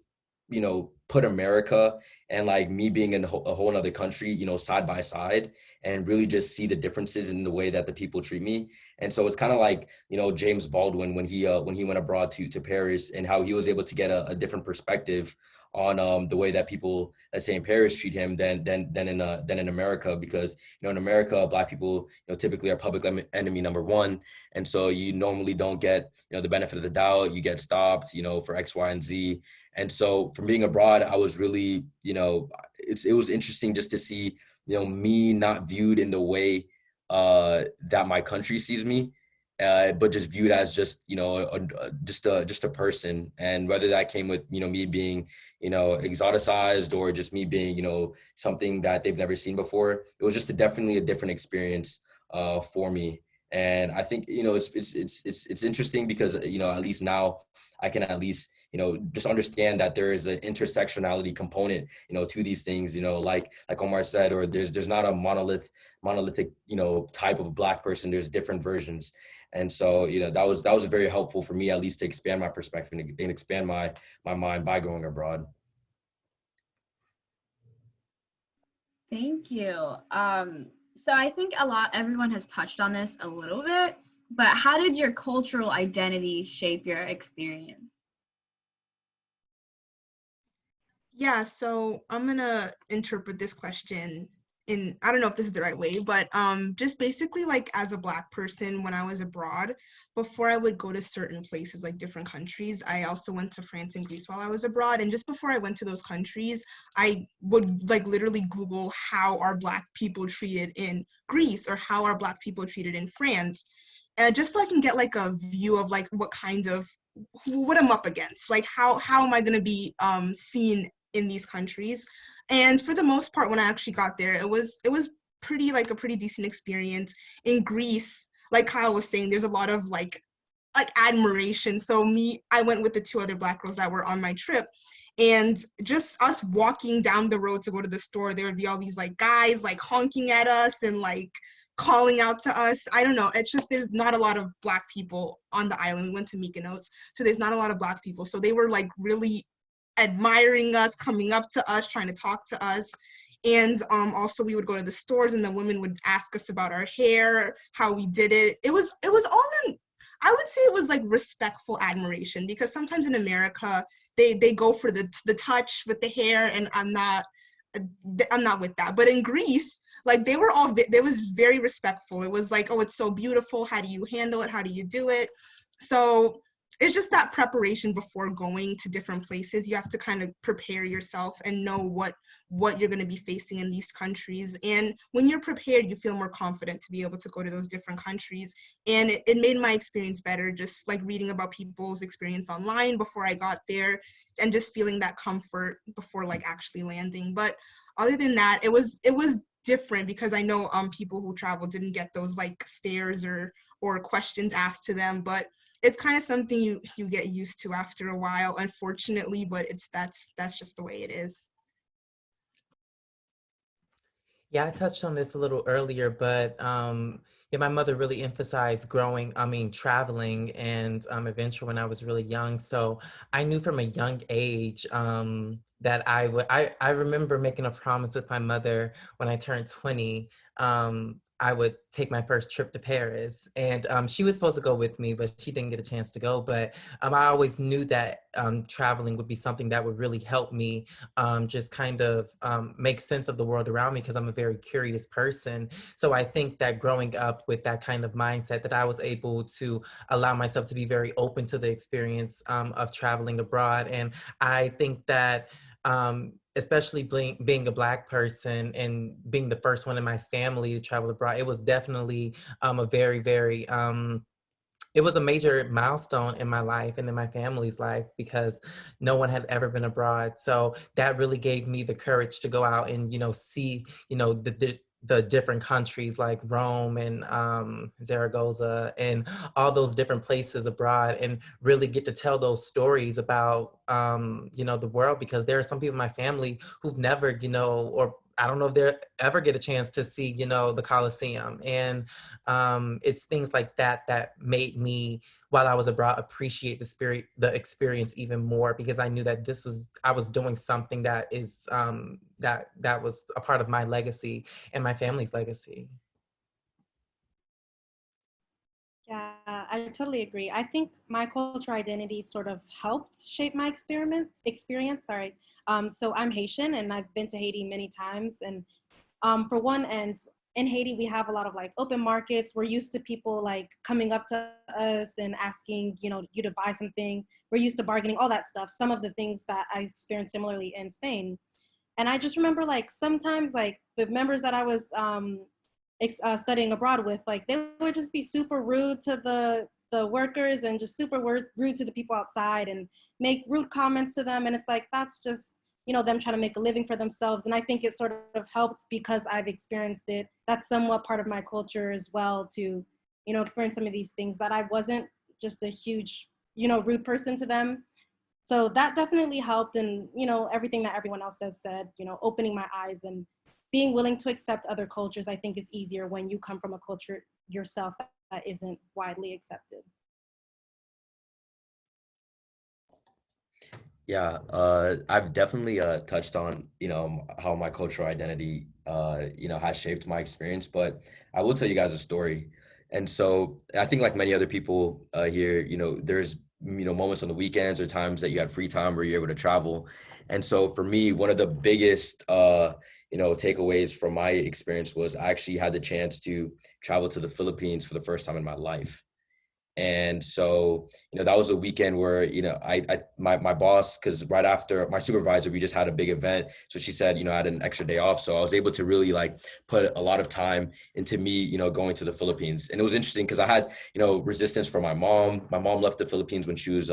Speaker 5: put America and like me being in a whole other country, side by side, and really just see the differences in the way that the people treat me. And so it's kind of like, James Baldwin when he went abroad to Paris, and how he was able to get a different perspective on the way that people, let's say in Paris, treat him than in America, because in America, Black people typically are public enemy number one, and so you normally don't get the benefit of the doubt. You get stopped for X, Y, and Z. And so from being abroad, I was really it was interesting just to see me not viewed in the way that my country sees me. but just viewed as just, just a person. And whether that came with, me being, exoticized, or just me being, something that they've never seen before, it was just definitely a different experience for me. And I think, it's interesting because, at least now I can at least, just understand that there is an intersectionality component, to these things, like Omar said, or there's not a monolithic, type of Black person. There's different versions. And so, that was very helpful for me, at least to expand my perspective and expand my mind by going abroad.
Speaker 1: Thank you. So I think everyone has touched on this a little bit, but how did your cultural identity shape your experience?
Speaker 2: Yeah, so I'm gonna interpret this question in, I don't know if this is the right way, but just basically like as a Black person when I was abroad, before I would go to certain places like different countries, I also went to France and Greece while I was abroad. And just before I went to those countries, I would like literally Google how are Black people treated in Greece or how are Black people treated in France. Just so I can get like a view of like what I'm up against, like how am I gonna be seen in these countries. And for the most part, when I actually got there, it was pretty like a pretty decent experience. In Greece, like Kyle was saying, there's a lot of like admiration. So I went with the two other Black girls that were on my trip, and just us walking down the road to go to the store, there would be all these like guys like honking at us and like calling out to us. I don't know, it's just there's not a lot of Black people on the island. We went to Mykonos, so there's not a lot of Black people, so they were like really admiring us, coming up to us, trying to talk to us. And also we would go to the stores and the women would ask us about our hair, how we did it. It was all in, I would say it was like respectful admiration, because sometimes in America, they go for the touch with the hair, and I'm not with that. But in Greece, like they was very respectful. It was like, oh, it's so beautiful. How do you handle it? How do you do it? So it's just that preparation before going to different places. You have to kind of prepare yourself and know what you're going to be facing in these countries. And when you're prepared, you feel more confident to be able to go to those different countries. And it made my experience better, just like reading about people's experience online before I got there, and just feeling that comfort before like actually landing. But other than that, it was different, because I know people who travel didn't get those like stares or questions asked to them, but it's kind of something you get used to after a while, unfortunately, but that's just the way it is.
Speaker 3: Yeah, I touched on this a little earlier, but yeah, my mother really emphasized traveling and adventure when I was really young. So I knew from a young age that I remember making a promise with my mother when I turned 20. I would take my first trip to Paris, and she was supposed to go with me, but she didn't get a chance to go. But I always knew that traveling would be something that would really help me just kind of make sense of the world around me, because I'm a very curious person. So I think that growing up with that kind of mindset, that I was able to allow myself to be very open to the experience of traveling abroad. And I think that especially being a Black person and being the first one in my family to travel abroad, it was definitely a very, very, it was a major milestone in my life and in my family's life, because no one had ever been abroad. So that really gave me the courage to go out and, see, the different countries like Rome and Zaragoza and all those different places abroad, and really get to tell those stories about, the world, because there are some people in my family who've never, or I don't know if they'll ever get a chance to see, the Colosseum. And it's things like that that made me, while I was abroad, appreciate the experience even more, because I knew that I was doing something that is, that was a part of my legacy and my family's legacy.
Speaker 4: Yeah, I totally agree. I think my cultural identity sort of helped shape my experience. Sorry. So I'm Haitian, and I've been to Haiti many times. And for one end, in Haiti, we have a lot of like open markets. We're used to people like coming up to us and asking, you to buy something. We're used to bargaining, all that stuff. Some of the things that I experienced similarly in Spain. And I just remember like sometimes like the members that I was studying abroad with, like they would just be super rude to the workers and just super rude to the people outside and make rude comments to them. And it's like, that's just, you know, them trying to make a living for themselves. And I think it sort of helped because I've experienced it. That's somewhat part of my culture as well, to, you know, experience some of these things, that I wasn't just a huge, you know, rude person to them. So that definitely helped. And, you know, everything that everyone else has said, you know, opening my eyes and being willing to accept other cultures, I think is easier when you come from a culture yourself that isn't widely accepted.
Speaker 5: Yeah, I've definitely touched on, how my cultural identity, has shaped my experience. But I will tell you guys a story. And so I think like many other people here, there's, moments on the weekends or times that you have free time where you're able to travel. And so for me, one of the biggest, takeaways from my experience was I actually had the chance to travel to the Philippines for the first time in my life. And so, that was a weekend where, my boss, because right after my supervisor, we just had a big event. So she said, I had an extra day off. So I was able to really like put a lot of time into me, going to the Philippines. And it was interesting because I had, resistance from my mom. My mom left the Philippines when she was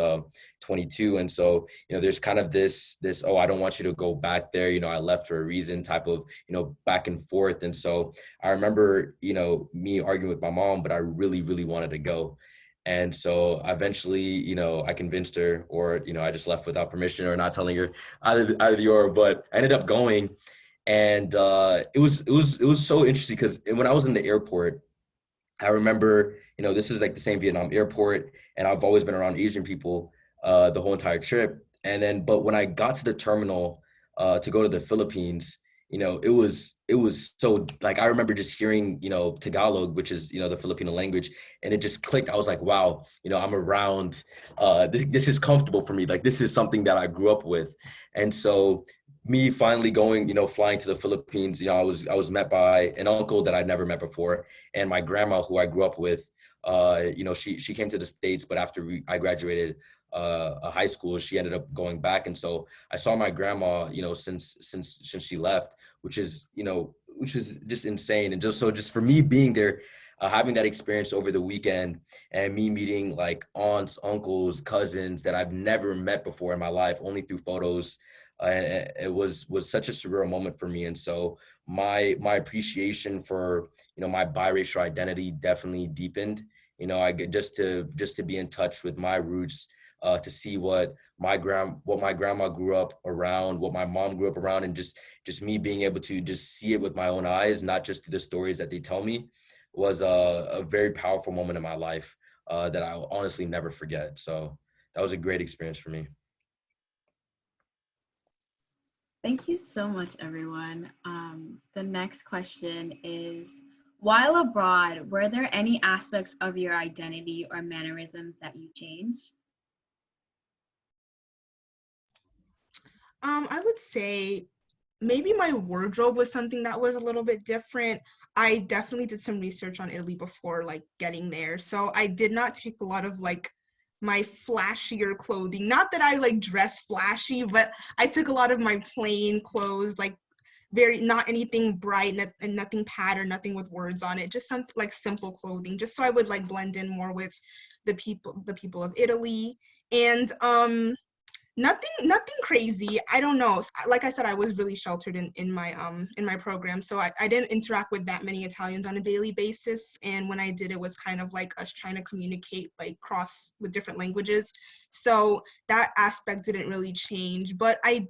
Speaker 5: 22. And so, there's kind of this, oh, I don't want you to go back there. I left for a reason type of, back and forth. And so I remember, me arguing with my mom, but I really, really wanted to go. And so eventually, I convinced her, or, I just left without permission or not telling her either the or, but I ended up going. And it was so interesting because when I was in the airport, I remember, this is like the same Vietnam airport, and I've always been around Asian people the whole entire trip. And then, but when I got to the terminal to go to the Philippines, it was so like I remember just hearing, Tagalog, which is, the Filipino language, and it just clicked. I was like, wow, I'm around. This is comfortable for me. Like this is something that I grew up with, and so me finally going, flying to the Philippines, I was met by an uncle that I'd never met before, and my grandma who I grew up with. She came to the States, but after I graduated a high school, she ended up going back, and so I saw my grandma, since she left, which is just insane. And just for me being there, having that experience over the weekend, and me meeting like aunts, uncles, cousins that I've never met before in my life, only through photos. It was such a surreal moment for me. And so my appreciation for, my biracial identity definitely deepened. I get just to be in touch with my roots, to see what my grandma grew up around, what my mom grew up around, and just me being able to just see it with my own eyes, not just through the stories that they tell me, was a very powerful moment in my life that I'll honestly never forget. So that was a great experience for me.
Speaker 1: Thank you so much, everyone. The next question is, while abroad, were there any aspects of your identity or mannerisms that you changed?
Speaker 2: I would say maybe my wardrobe was something that was a little bit different. I definitely did some research on Italy before like getting there. So I did not take a lot of like my flashier clothing. Not that I like dress flashy, but I took a lot of my plain clothes, like very not anything bright and nothing patterned, nothing with words on it, just some like simple clothing, just so I would like blend in more with the people of Italy. And nothing crazy. I don't know. Like I said, I was really sheltered in my program, so I didn't interact with that many Italians on a daily basis. And when I did, it was kind of like us trying to communicate like cross with different languages. So that aspect didn't really change. But I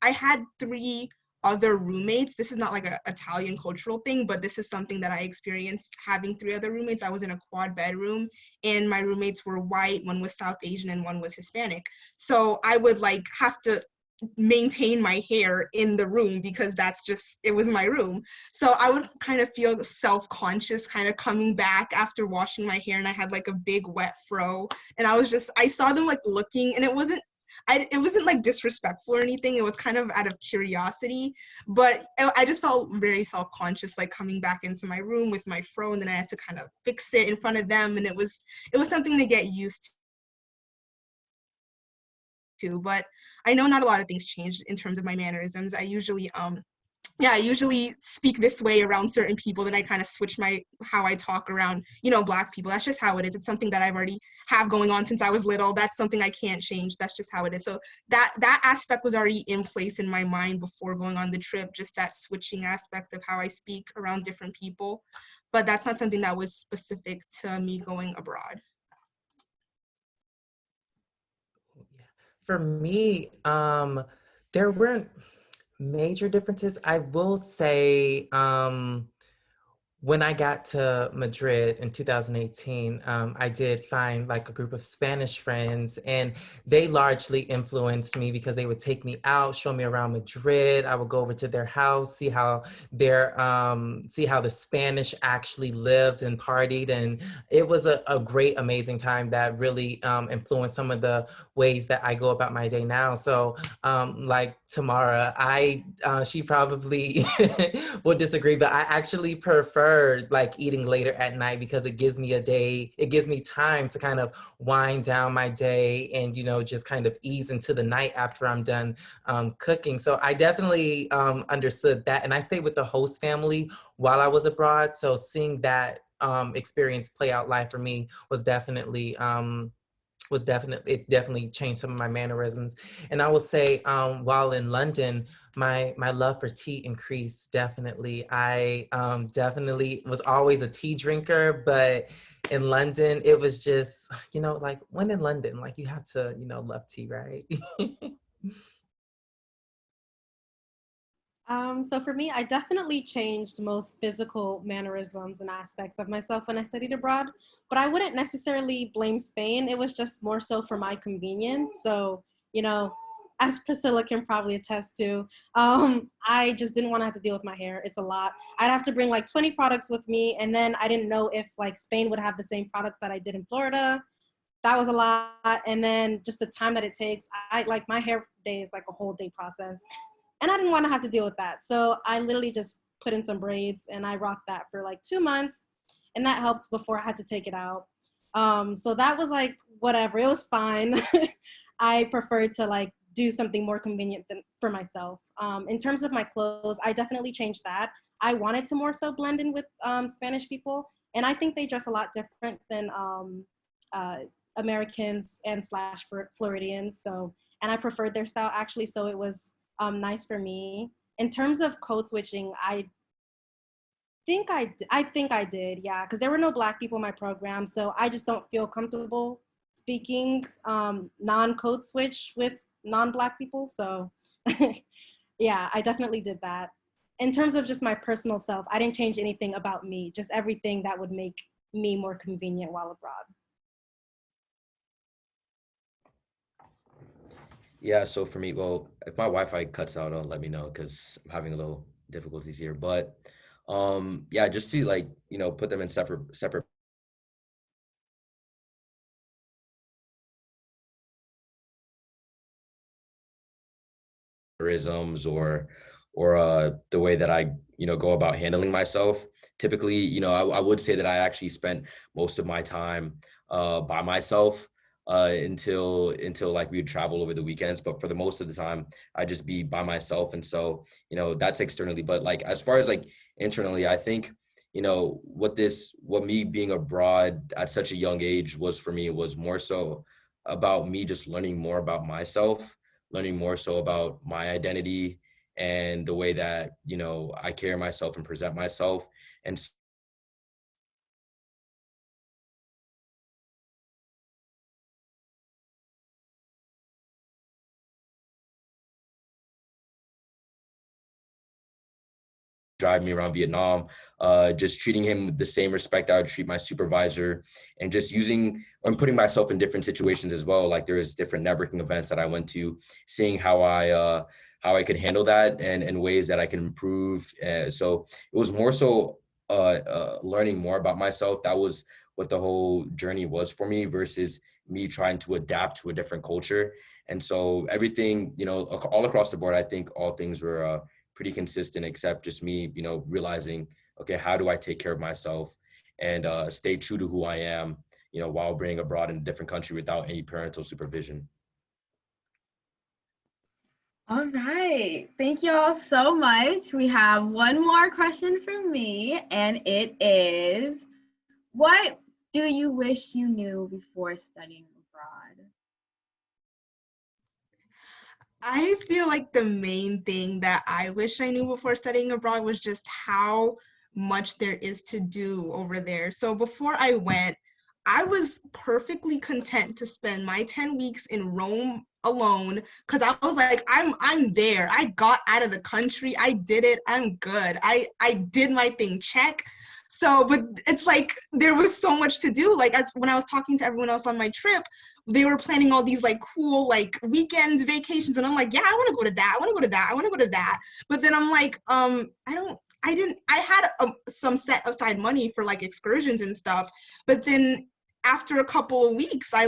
Speaker 2: had 3 other roommates. This is not like an Italian cultural thing, but this is something that I experienced having 3 other roommates. I was in a quad bedroom, and my roommates were white, one was South Asian, and one was Hispanic. So I would like have to maintain my hair in the room because it was my room. So I would kind of feel self-conscious kind of coming back after washing my hair, and I had like a big wet fro, and I saw them like looking, and it wasn't like disrespectful or anything. It was kind of out of curiosity, but I just felt very self-conscious, like coming back into my room with my fro, and then I had to kind of fix it in front of them, and it was something to get used to. But I know not a lot of things changed in terms of my mannerisms. I usually yeah, I usually speak this way around certain people, then I kind of switch how I talk around, Black people. That's just how it is. It's something that I've already have going on since I was little. That's something I can't change. That's just how it is. So that aspect was already in place in my mind before going on the trip, just that switching aspect of how I speak around different people. But that's not something that was specific to me going abroad.
Speaker 3: For me, there weren't major differences. I will say, when I got to Madrid in 2018, I did find like a group of Spanish friends, and they largely influenced me because they would take me out, show me around Madrid. I would go over to their house, see how the Spanish actually lived and partied, and it was a great, amazing time that really influenced some of the ways that I go about my day now. So, like Tamara, she probably would disagree, but I actually prefer like eating later at night because it gives me time to kind of wind down my day and, just kind of ease into the night after I'm done cooking. So I definitely understood that. And I stayed with the host family while I was abroad. So seeing that experience play out live for me it definitely changed some of my mannerisms. And I will say, while in London, my love for tea increased definitely. I definitely was always a tea drinker, but in London, it was just, like when in London, like you have to, love tea, right?
Speaker 4: So for me, I definitely changed most physical mannerisms and aspects of myself when I studied abroad, but I wouldn't necessarily blame Spain. It was just more so for my convenience. So, as Priscilla can probably attest to, I just didn't want to have to deal with my hair. It's a lot. I'd have to bring like 20 products with me, and then I didn't know if like Spain would have the same products that I did in Florida. That was a lot. And then just the time that it takes, I like my hair day is like a whole day process. And I didn't want to have to deal with that. So I literally just put in some braids and I rocked that for like 2 months. And that helped before I had to take it out. So that was like, whatever, it was fine. I preferred to like do something more convenient for myself. In terms of my clothes, I definitely changed that. I wanted to more so blend in with Spanish people. And I think they dress a lot different than Americans and / Floridians. So, and I preferred their style actually. So it was nice for me. In terms of code switching, I think I did, yeah, because there were no Black people in my program, so I just don't feel comfortable speaking non-code switch with non-Black people. So yeah, I definitely did that. In terms of just my personal self, I didn't change anything about me, just everything that would make me more convenient while abroad.
Speaker 5: Yeah, so for me, well, if my Wi-Fi cuts out, let me know because I'm having a little difficulties here. But yeah, just to like, put them in separate mannerisms or the way that I, go about handling myself. Typically, I would say that I actually spent most of my time by myself until like we would travel over the weekends. But for the most of the time, I'd just be by myself. And so, that's externally. But like as far as like internally, I think, what me being abroad at such a young age was for me was more so about me just learning more about myself, learning more so about my identity and the way that, I carry myself and present myself. And drive me around Vietnam, just treating him with the same respect I would treat my supervisor, and just using and putting myself in different situations as well. Like there's different networking events that I went to, seeing how I could handle that and ways that I can improve. So it was more so learning more about myself. That was what the whole journey was for me versus me trying to adapt to a different culture. And so everything, all across the board, I think all things were pretty consistent, except just me, realizing, okay, how do I take care of myself and stay true to who I am, while being abroad in a different country without any parental supervision.
Speaker 1: All right. Thank you all so much. We have one more question from me, and it is, what do you wish you knew before studying abroad?
Speaker 2: I feel like the main thing that I wish I knew before studying abroad was just how much there is to do over there. So before I went, I was perfectly content to spend my 10 weeks in Rome alone because I was like, I'm there. I got out of the country. I did it. I'm good. I did my thing. Check. So, but it's like there was so much to do. Like when I was talking to everyone else on my trip, they were planning all these like cool like weekends, vacations, and I'm like, yeah, I want to go to that. I want to go to that. I want to go to that. But then I'm like, I had some set aside money for like excursions and stuff, but then after a couple of weeks, I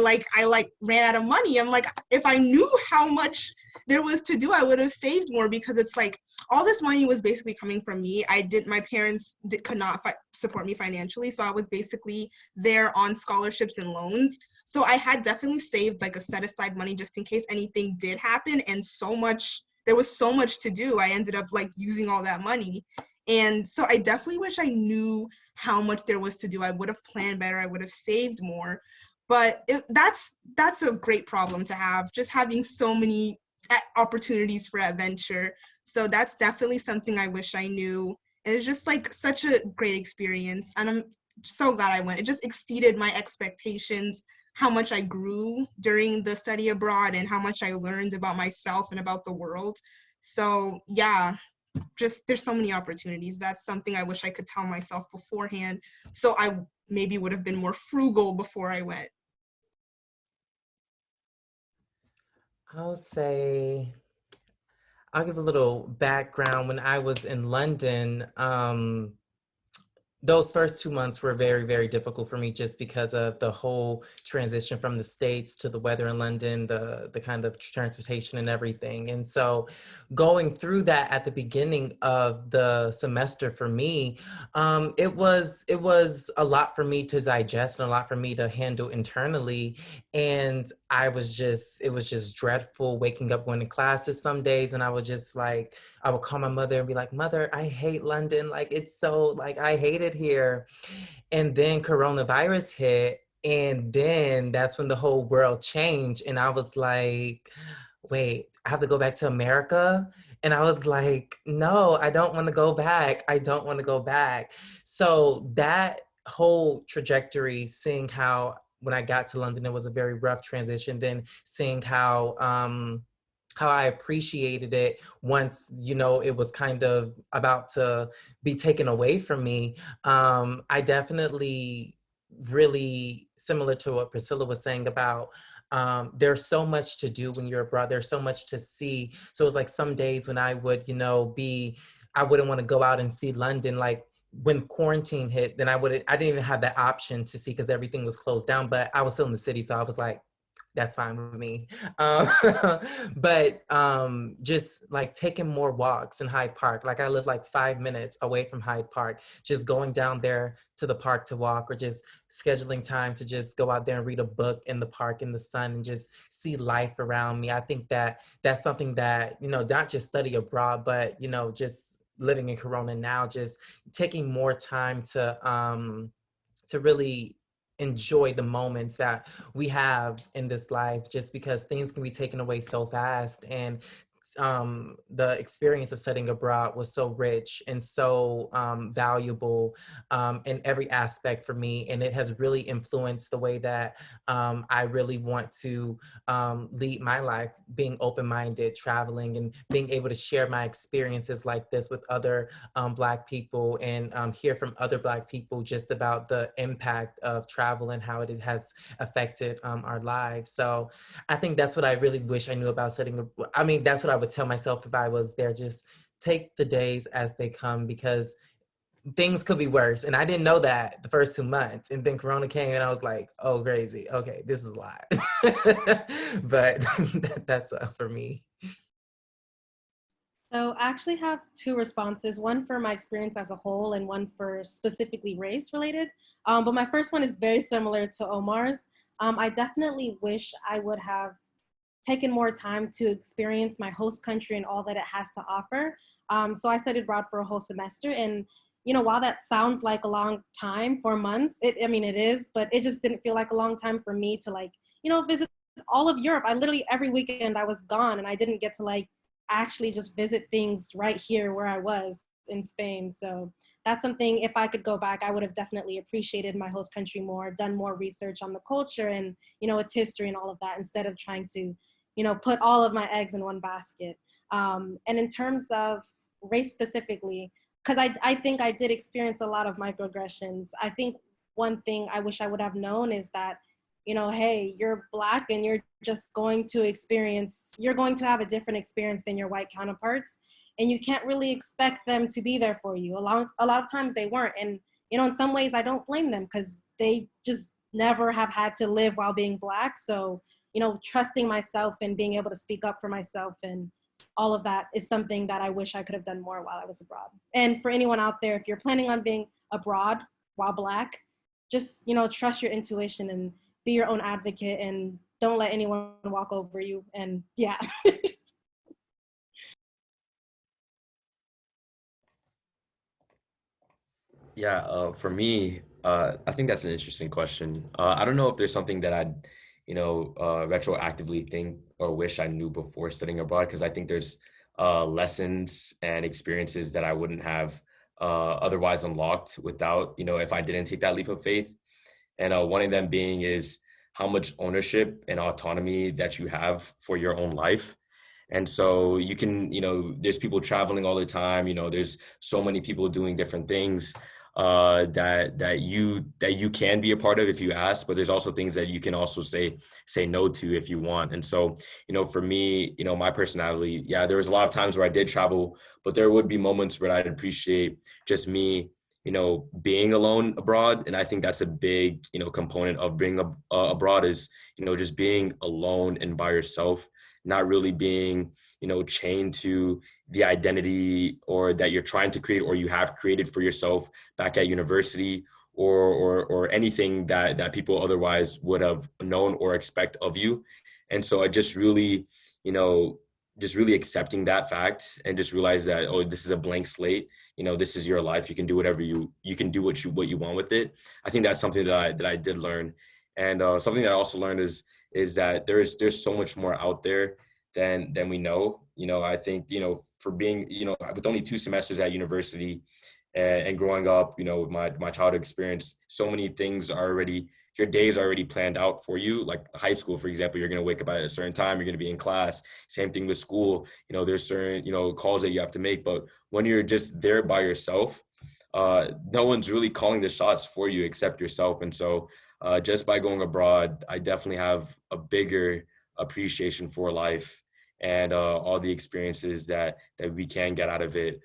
Speaker 2: ran out of money. I'm like, if I knew how much there was to do, I would have saved more because it's like all this money was basically coming from me. My parents could not support me financially, so I was basically there on scholarships and loans. So I had definitely saved like a set aside money just in case anything did happen, and there was so much to do. I ended up like using all that money. And so I definitely wish I knew how much there was to do. I would have planned better. I would have saved more. But that's a great problem to have, just having so many opportunities for adventure. So that's definitely something I wish I knew. And it's just like such a great experience. And I'm so glad I went. It just exceeded my expectations, how much I grew during the study abroad and how much I learned about myself and about the world. So yeah, just there's so many opportunities. That's something I wish I could tell myself beforehand, so I maybe would have been more frugal before I went.
Speaker 3: I'll say, I'll give a little background. When I was in London, those first 2 months were very, very difficult for me just because of the whole transition from the States to the weather in London, the kind of transportation and everything. And so going through that at the beginning of the semester for me, it was a lot for me to digest and a lot for me to handle internally. And it was just dreadful waking up going to classes some days. And I would just like, I would call my mother and be like, Mother, I hate London. Like, it's so, like, I hate it here. And then coronavirus hit. And then that's when the whole world changed. And I was like, wait, I have to go back to America? And I was like, no, I don't want to go back. I don't want to go back. So that whole trajectory, seeing how when I got to London, it was a very rough transition. Then seeing how I appreciated it once, you know, it was kind of about to be taken away from me. I definitely really similar to what Priscilla was saying about there's so much to do when you're abroad. There's so much to see. So it's like some days when I would, you know, I wouldn't want to go out and see London. Like when quarantine hit, then I didn't even have that option to see because everything was closed down, but I was still in the city. So I was like, that's fine with me. Um, but just like taking more walks in Hyde Park. Like I live like 5 minutes away from Hyde Park, just going down there to the park to walk or just scheduling time to just go out there and read a book in the park in the sun and just see life around me. I think that that's something that, you know, not just study abroad, but, you know, just living in Corona now, just taking more time to really enjoy the moments that we have in this life just because things can be taken away so fast. And the experience of studying abroad was so rich and so valuable in every aspect for me. And it has really influenced the way that I really want to lead my life, being open-minded, traveling, and being able to share my experiences like this with other Black people and hear from other Black people just about the impact of travel and how it has affected our lives. So I think that's what I really wish I knew about studying. I mean, that's what I would tell myself if I was there. Just take the days as they come because things could be worse. And I didn't know that the first 2 months. And then Corona came and I was like, oh, crazy. Okay, this is a lot. But that's for me.
Speaker 4: So I actually have two responses, one for my experience as a whole and one for specifically race related. But my first one is very similar to Omar's. I definitely wish I would have taken more time to experience my host country and all that it has to offer. So I studied abroad for a whole semester, and while that sounds like a long time, 4 months, it is, but it just didn't feel like a long time for me to visit all of Europe. I literally every weekend I was gone, and I didn't get to actually just visit things right here where I was in Spain. So that's something, if I could go back, I would have definitely appreciated my host country more, done more research on the culture and, its history and all of that, instead of trying to, put all of my eggs in one basket. And in terms of race specifically, because I think I did experience a lot of microaggressions. I think one thing I wish I would have known is that, hey, you're Black and you're going to have a different experience than your white counterparts. And you can't really expect them to be there for you. A lot of times they weren't. And, in some ways I don't blame them, because they just never have had to live while being Black. So, trusting myself and being able to speak up for myself and all of that is something that I wish I could have done more while I was abroad. And for anyone out there, if you're planning on being abroad while Black, just, trust your intuition and be your own advocate, and don't let anyone walk over you. And yeah.
Speaker 5: Yeah, for me, I think that's an interesting question. I don't know if there's something that I'd, retroactively think or wish I knew before studying abroad, because I think there's lessons and experiences that I wouldn't have otherwise unlocked without, if I didn't take that leap of faith. And one of them being is how much ownership and autonomy that you have for your own life. And so you can, there's people traveling all the time, there's so many people doing different things that you can be a part of if you ask, but there's also things that you can also say no to if you want. And so, for me, my personality, yeah, there was a lot of times where I did travel, but there would be moments where I'd appreciate just me, being alone abroad. And I think that's a big, component of being abroad is, just being alone and by yourself, not really being, chained to the identity or that you're trying to create or you have created for yourself back at university or anything that people otherwise would have known or expect of you. And so I just really, just really accepting that fact and just realize that, oh, this is a blank slate. This is your life. You can do whatever you can do what you want with it. I think that's something that I did learn. And something that I also learned is that there's so much more out there than we know. I think, for being, with only 2 semesters at university and growing up, with my childhood experience, so many things are already, your days are already planned out for you. Like high school, for example, you're going to wake up at a certain time, you're going to be in class. Same thing with school. There's certain, calls that you have to make. But when you're just there by yourself, no one's really calling the shots for you except yourself. And so just by going abroad, I definitely have a bigger appreciation for life and all the experiences that we can get out of it,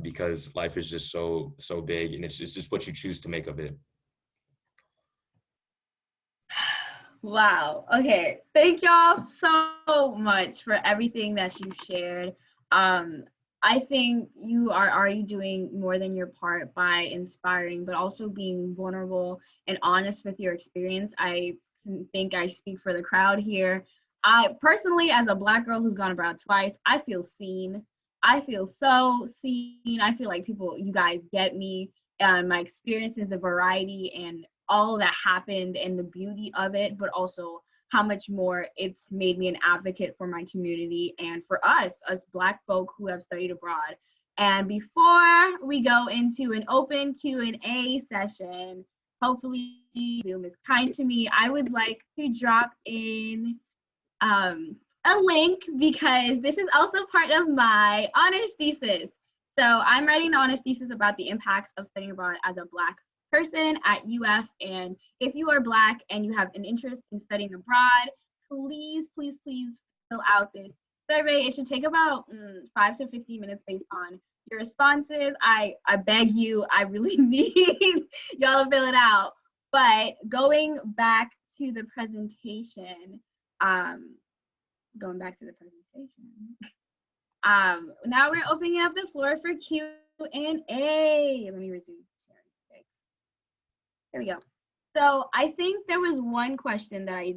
Speaker 5: because life is just so big, and it's just what you choose to make of it.
Speaker 1: Wow. Okay. Thank y'all so much for everything that you shared. I think you are already doing more than your part by inspiring, but also being vulnerable and honest with your experience. I think I speak for the crowd here. I personally, as a Black girl who's gone abroad twice, I feel seen. I feel so seen. I feel like you guys get me. My experience is a variety and all that happened and the beauty of it, but also how much more it's made me an advocate for my community and for us Black folk who have studied abroad. And before we go into an open Q&A session, hopefully Zoom is kind to me, I would like to drop in a link because this is also part of my honors thesis. So I'm writing an honors thesis about the impacts of studying abroad as a Black person at UF. And if you are Black and you have an interest in studying abroad, please fill out this survey. It should take about 5 to 15 minutes based on your responses. I beg you, I really need y'all to fill it out. But going back to the presentation, now we're opening up the floor for Q&A. Let me resume sharing. There we go. So I think there was one question that I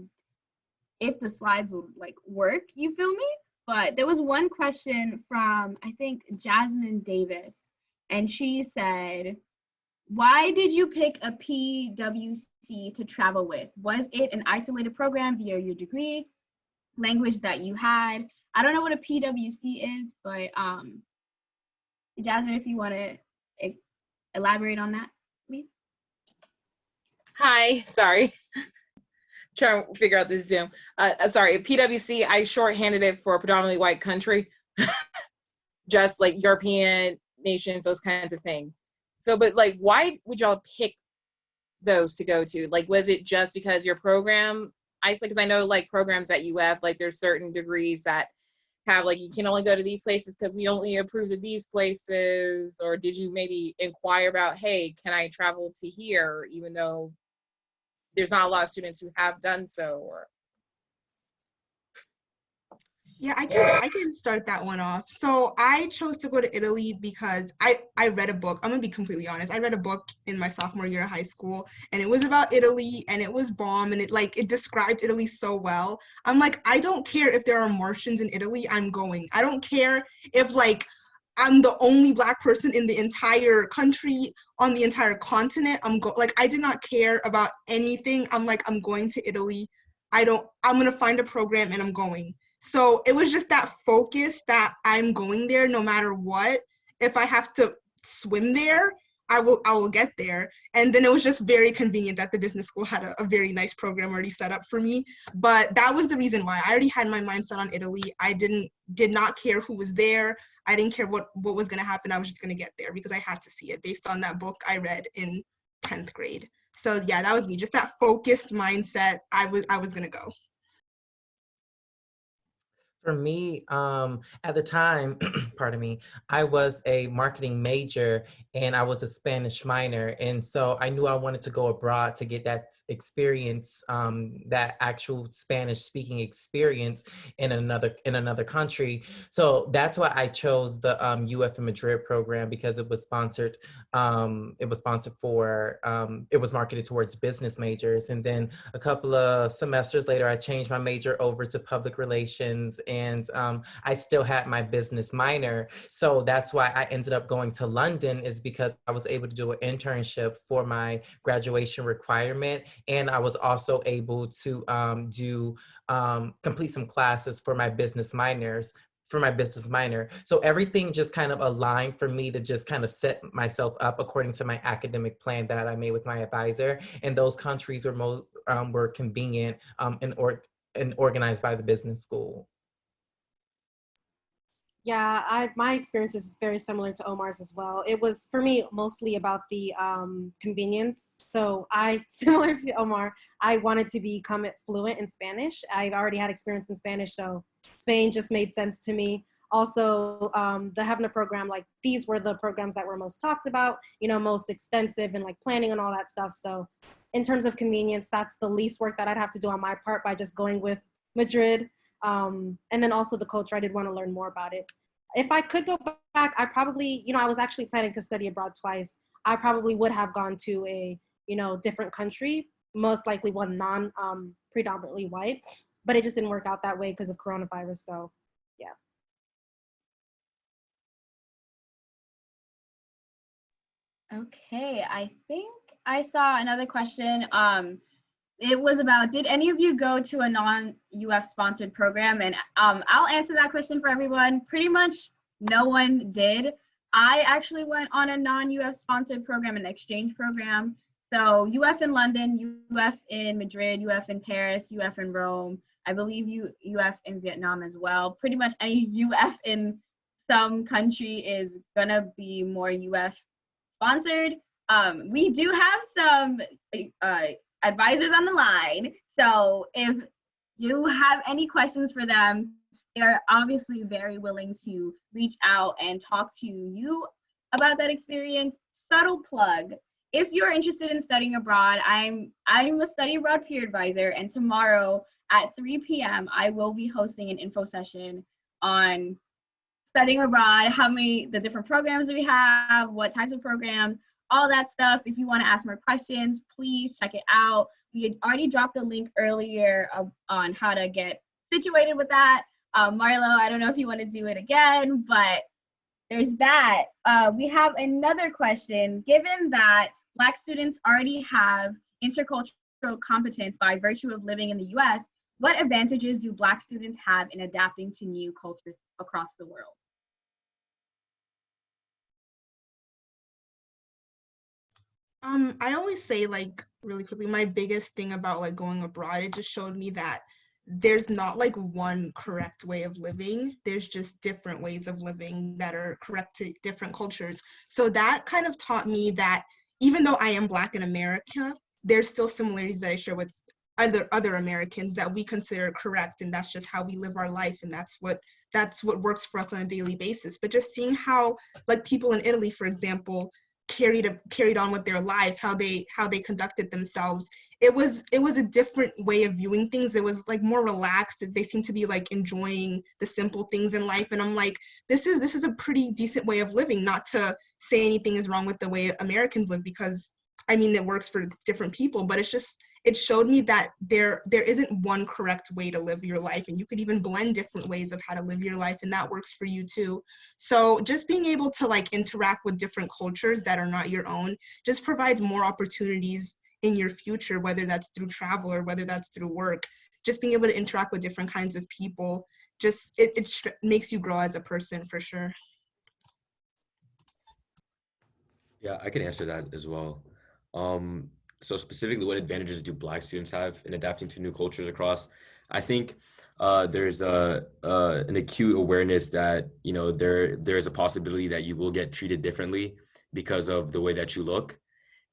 Speaker 1: if the slides would like work, you feel me? But there was one question from, I think, Jasmine Davis, and she said, why did you pick a PWC to travel with? Was it an isolated program via your degree, language that you had? I don't know what a PWC is, but Jasmine, if you want to elaborate on that, please.
Speaker 6: Hi, sorry. Trying to figure out this Zoom. Sorry, PWC, I shorthanded it for predominantly white country, just like European nations, those kinds of things. So, but like, why would y'all pick those to go to? Like, was it just because your program isolated? Because I know like programs at UF, like there's certain degrees that have like, you can only go to these places because we only approve of these places. Or did you maybe inquire about, hey, can I travel to here, even though there's not a lot of students who have done so? Or
Speaker 2: Yeah, I can start that one off. So I chose to go to Italy because I read a book. I'm gonna be completely honest. I read a book in my sophomore year of high school, and it was about Italy, and it was bomb, and it described Italy so well. I'm like, I don't care if there are Martians in Italy, I'm going. I don't care if like I'm the only Black person in the entire country, on the entire continent. I did not care about anything. I'm like, I'm going to Italy. I'm gonna find a program and I'm going. So it was just that focus that I'm going there no matter what. If I have to swim there, I will get there. And then it was just very convenient that the business school had a very nice program already set up for me. But that was the reason why. I already had my mindset on Italy. I did not care who was there. I didn't care what was going to happen. I was just going to get there because I had to see it based on that book I read in 10th grade. So yeah, that was me. Just that focused mindset. I was going to go.
Speaker 3: For me, at the time, pardon me, I was a marketing major and I was a Spanish minor. And so I knew I wanted to go abroad to get that experience, that actual Spanish speaking experience in another country. So that's why I chose the UF in Madrid program, because it was sponsored. It was marketed towards business majors. And then a couple of semesters later, I changed my major over to public relations, and I still had my business minor. So that's why I ended up going to London, is because I was able to do an internship for my graduation requirement. And I was also able to complete some classes for my business minors. So everything just kind of aligned for me to just kind of set myself up according to my academic plan that I made with my advisor. And those countries were convenient and organized by the business school.
Speaker 4: Yeah, my experience is very similar to Omar's as well. It was, for me, mostly about the convenience. So similar to Omar, I wanted to become fluent in Spanish. I already had experience in Spanish, so Spain just made sense to me. Also, the having a program, like these were the programs that were most talked about, most extensive and like planning and all that stuff. So in terms of convenience, that's the least work that I'd have to do on my part by just going with Madrid. And then also the culture, I did want to learn more about it. If I could go back, I probably, I was actually planning to study abroad twice. I probably would have gone to a, different country, most likely one predominantly white, but it just didn't work out that way because of coronavirus. So yeah.
Speaker 1: Okay, I think I saw another question. It was about, did any of you go to a non-UF sponsored program? And I'll answer that question for everyone. Pretty much no one did. I actually went on a non-UF sponsored program, an exchange program. So UF in London, UF in Madrid, UF in Paris, UF in Rome. I believe UF in Vietnam as well. Pretty much any UF in some country is gonna be more UF sponsored. We do have some advisors on the line. So if you have any questions for them, they're obviously very willing to reach out and talk to you about that experience. Subtle plug. If you're interested in studying abroad, I'm a study abroad peer advisor, and tomorrow at 3 p.m. I will be hosting an info session on studying abroad, the different programs we have, what types of programs, all that stuff. If you want to ask more questions, please check it out. you already dropped a link earlier on how to get situated with that. Marlo, I don't know if you want to do it again, but there's that. We have another question. Given that Black students already have intercultural competence by virtue of living in the US, what advantages do Black students have in adapting to new cultures across the world?
Speaker 2: I always say, like, really quickly, my biggest thing about like going abroad, it just showed me that there's not like one correct way of living. There's just different ways of living that are correct to different cultures. So that kind of taught me that even though I am Black in America, there's still similarities that I share with other Americans that we consider correct, and that's just how we live our life, and that's what works for us on a daily basis. But just seeing how, like, people in Italy, for example, carried on with their lives, how they conducted themselves, it was a different way of viewing things. It was like more relaxed. They seemed to be like enjoying the simple things in life, and I'm like, this is a pretty decent way of living. Not to say anything is wrong with the way Americans live, because I mean, it works for different people, but it's just, it showed me that there isn't one correct way to live your life, and you could even blend different ways of how to live your life, and that works for you too. So just being able to like interact with different cultures that are not your own just provides more opportunities in your future, whether that's through travel or whether that's through work. Just being able to interact with different kinds of people, just it makes you grow as a person, for sure.
Speaker 5: Yeah, I can answer that as well. So specifically, what advantages do Black students have in adapting to new cultures across? I think there's an acute awareness that, you know, there's a possibility that you will get treated differently because of the way that you look.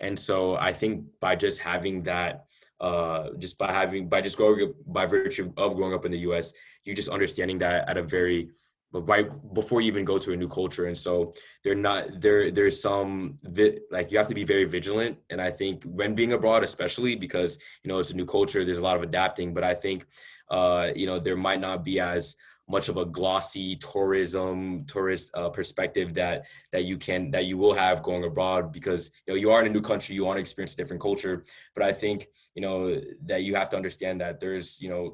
Speaker 5: And so I think by just having that, by just growing up, by virtue of growing up in the US, you just understanding that at a very, right before you even go to a new culture. And so there's some like, you have to be very vigilant. And I think when being abroad, especially because, you know, it's a new culture, there's a lot of adapting, but I think you know, there might not be as much of a glossy tourist perspective that you will have going abroad, because, you know, you are in a new country, you want to experience a different culture. But I think, you know, that you have to understand that there's, you know,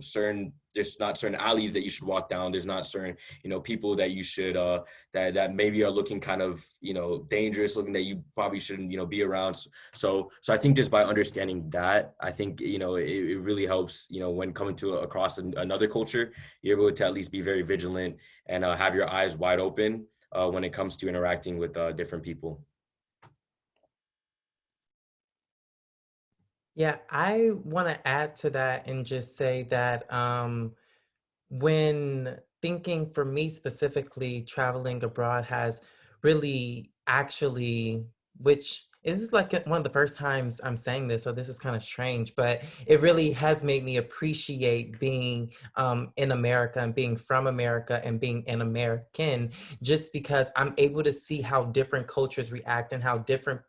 Speaker 5: there's not certain alleys that you should walk down. There's not certain, you know, people that you should that maybe are looking kind of, you know, dangerous looking, that you probably shouldn't, you know, be around. So I think just by understanding that, I think, you know, it really helps, you know, when coming to across another culture, you're able to at least be very vigilant and have your eyes wide open when it comes to interacting with different people.
Speaker 3: Yeah, I want to add to that and just say that when thinking, for me specifically, traveling abroad has really actually, which is like one of the first times I'm saying this, so this is kind of strange, but it really has made me appreciate being in America and being from America and being an American, just because I'm able to see how different cultures react and how different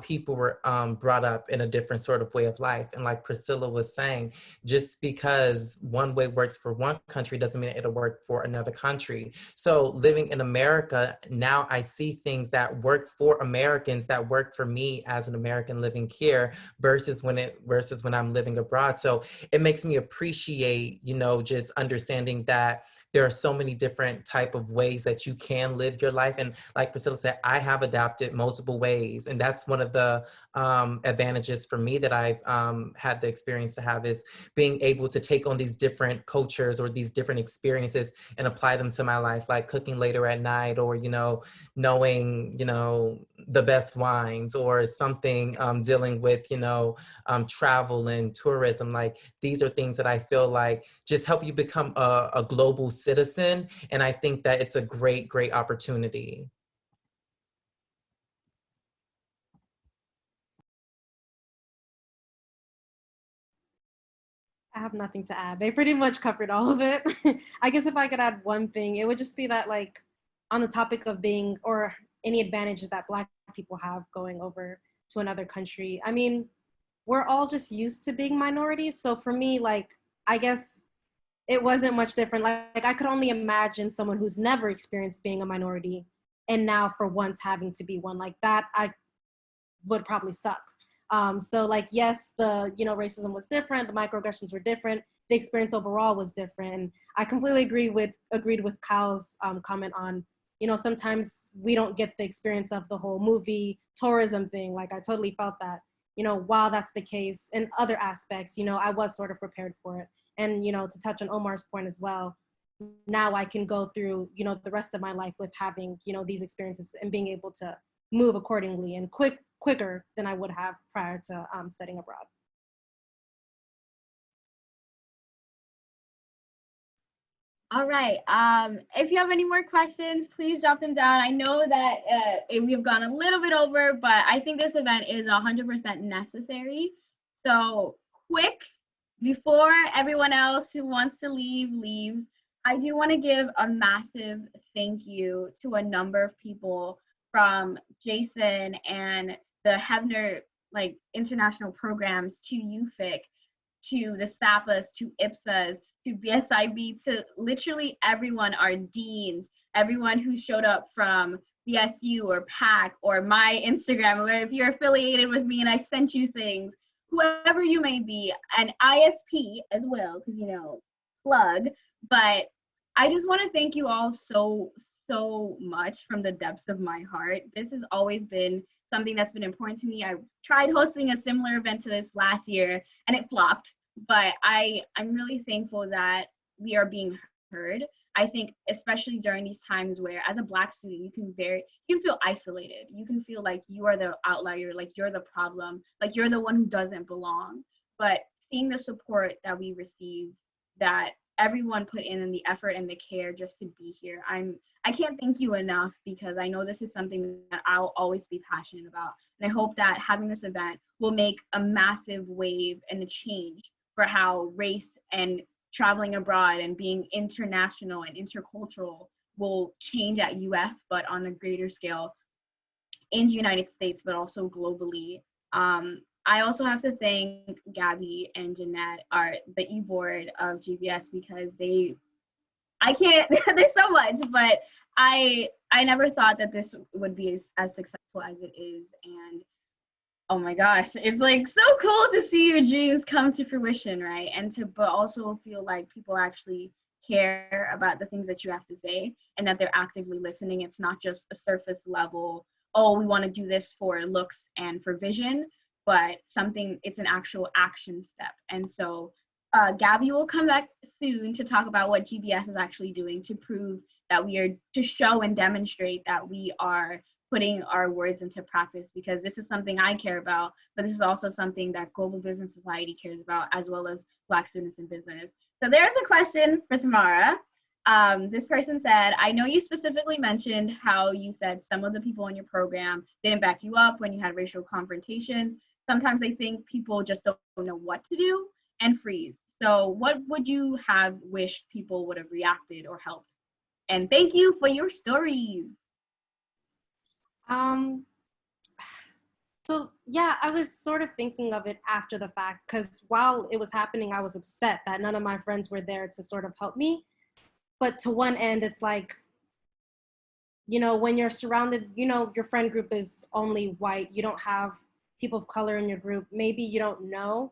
Speaker 3: people were brought up in a different sort of way of life. And like Priscilla was saying, just because one way works for one country doesn't mean it'll work for another country. So living in America, now I see things that work for Americans that work for me as an American living here versus when I'm living abroad. So it makes me appreciate, you know, just understanding that there are so many different type of ways that you can live your life. And like Priscilla said, I have adapted multiple ways. And that's one of the advantages for me that I've had the experience to have, is being able to take on these different cultures or these different experiences and apply them to my life, like cooking later at night, or, you know, knowing, you know, the best wines, or something dealing with, you know, travel and tourism. Like, these are things that I feel like just help you become a global citizen. And I think that it's a great, great opportunity.
Speaker 4: I have nothing to add. They pretty much covered all of it. I guess if I could add one thing, it would just be that, like, on the topic of being, or any advantages that Black people have going over to another country. I mean, we're all just used to being minorities. So for me, like, I guess it wasn't much different. Like I could only imagine someone who's never experienced being a minority and now for once having to be one. Like that, I would probably suck. So like, yes, the, racism was different, the microaggressions were different, the experience overall was different. And I completely agreed with Kyle's comment on, sometimes we don't get the experience of the whole movie tourism thing. Like I totally felt that, while that's the case in other aspects, I was sort of prepared for it. And, to touch on Omar's point as well, now I can go through, the rest of my life with having, these experiences and being able to move accordingly and quicker than I would have prior to studying abroad.
Speaker 1: All right. If you have any more questions, please drop them down. I know that we've gone a little bit over, but I think this event is 100% necessary. So quick, before everyone else who wants to leave leaves, I do want to give a massive thank you to a number of people, from Jason and the Hebner international programs, to UFIC, to the SAPAs, to IPSAs, to BSIB, to literally everyone, our deans, everyone who showed up from BSU or PAC or my Instagram, or if you're affiliated with me and I sent you things, whoever you may be, and ISP as well, because, plug. But I just want to thank you all so much from the depths of my heart. This has always been something that's been important to me. I tried hosting a similar event to this last year and it flopped, but I'm really thankful that we are being heard. I think especially during these times where, as a Black student, you can feel isolated. You can feel like you are the outlier, like you're the problem, like you're the one who doesn't belong. But seeing the support that we receive, that everyone put in the effort and the care just to be here, I can't thank you enough, because I know this is something that I'll always be passionate about. And I hope that having this event will make a massive wave and a change for how race and traveling abroad and being international and intercultural will change at UF, but on a greater scale in the United States, but also globally. I also have to thank Gabby and Jeanette, the e-board of GBS, because I can't, there's so much, but I never thought that this would be as successful as it is. And oh my gosh, it's like so cool to see your dreams come to fruition, right? But also feel like people actually care about the things that you have to say and that they're actively listening. It's not just a surface level, oh, we want to do this for looks and for vision, but it's an actual action step. And so Gabby will come back soon to talk about what GBS is actually doing to prove that to show and demonstrate that we are putting our words into practice, because this is something I care about, but this is also something that Global Business Society cares about, as well as Black students in business. So there's a question for Tamara. This person said, I know you specifically mentioned how you said some of the people in your program didn't back you up when you had racial confrontations. Sometimes I think people just don't know what to do and freeze. So what would you have wished people would have reacted or helped? And thank you for your stories.
Speaker 4: So yeah, I was sort of thinking of it after the fact, because while it was happening, I was upset that none of my friends were there to sort of help me. But to one end, it's like, when you're surrounded, your friend group is only white, you don't have people of color in your group, maybe you don't know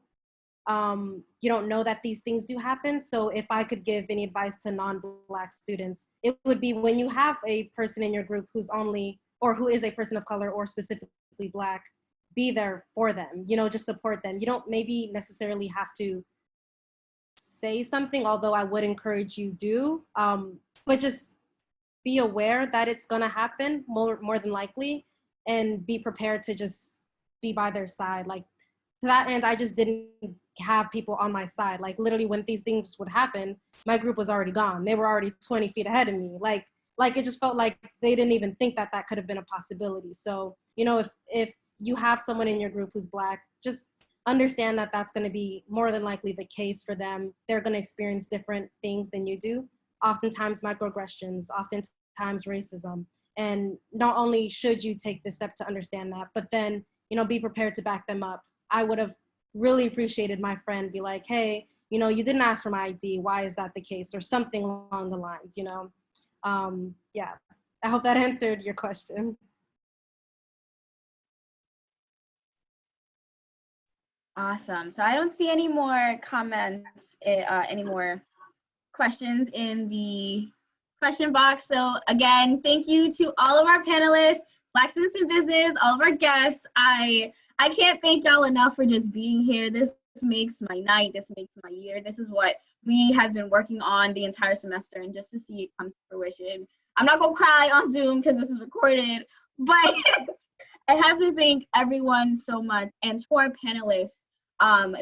Speaker 4: that these things do happen. So if I could give any advice to non-Black students, it would be, when you have a person in your group who is a person of color or specifically Black, be there for them, just support them. You don't maybe necessarily have to say something, although I would encourage you do, but just be aware that it's gonna happen more than likely, and be prepared to just be by their side. Like, to that end, I just didn't have people on my side. Like, literally when these things would happen, my group was already gone. They were already 20 feet ahead of me. Like it just felt like they didn't even think that could have been a possibility. So, if you have someone in your group who's Black, just understand that that's going to be more than likely the case for them. They're going to experience different things than you do. Oftentimes microaggressions, oftentimes racism. And not only should you take the step to understand that, but then, be prepared to back them up. I would have really appreciated my friend be like, hey, you didn't ask for my ID. Why is that the case? Or something along the lines, yeah, I hope that answered your question.
Speaker 1: Awesome. So I don't see any more comments, any more questions in the question box. So again, thank you to all of our panelists, Black students in business, all of our guests. I can't thank y'all enough for just being here. This makes my night. This makes my year. This is what we have been working on the entire semester, and just to see it come to fruition. I'm not gonna cry on Zoom because this is recorded, but I have to thank everyone so much, and to our panelists.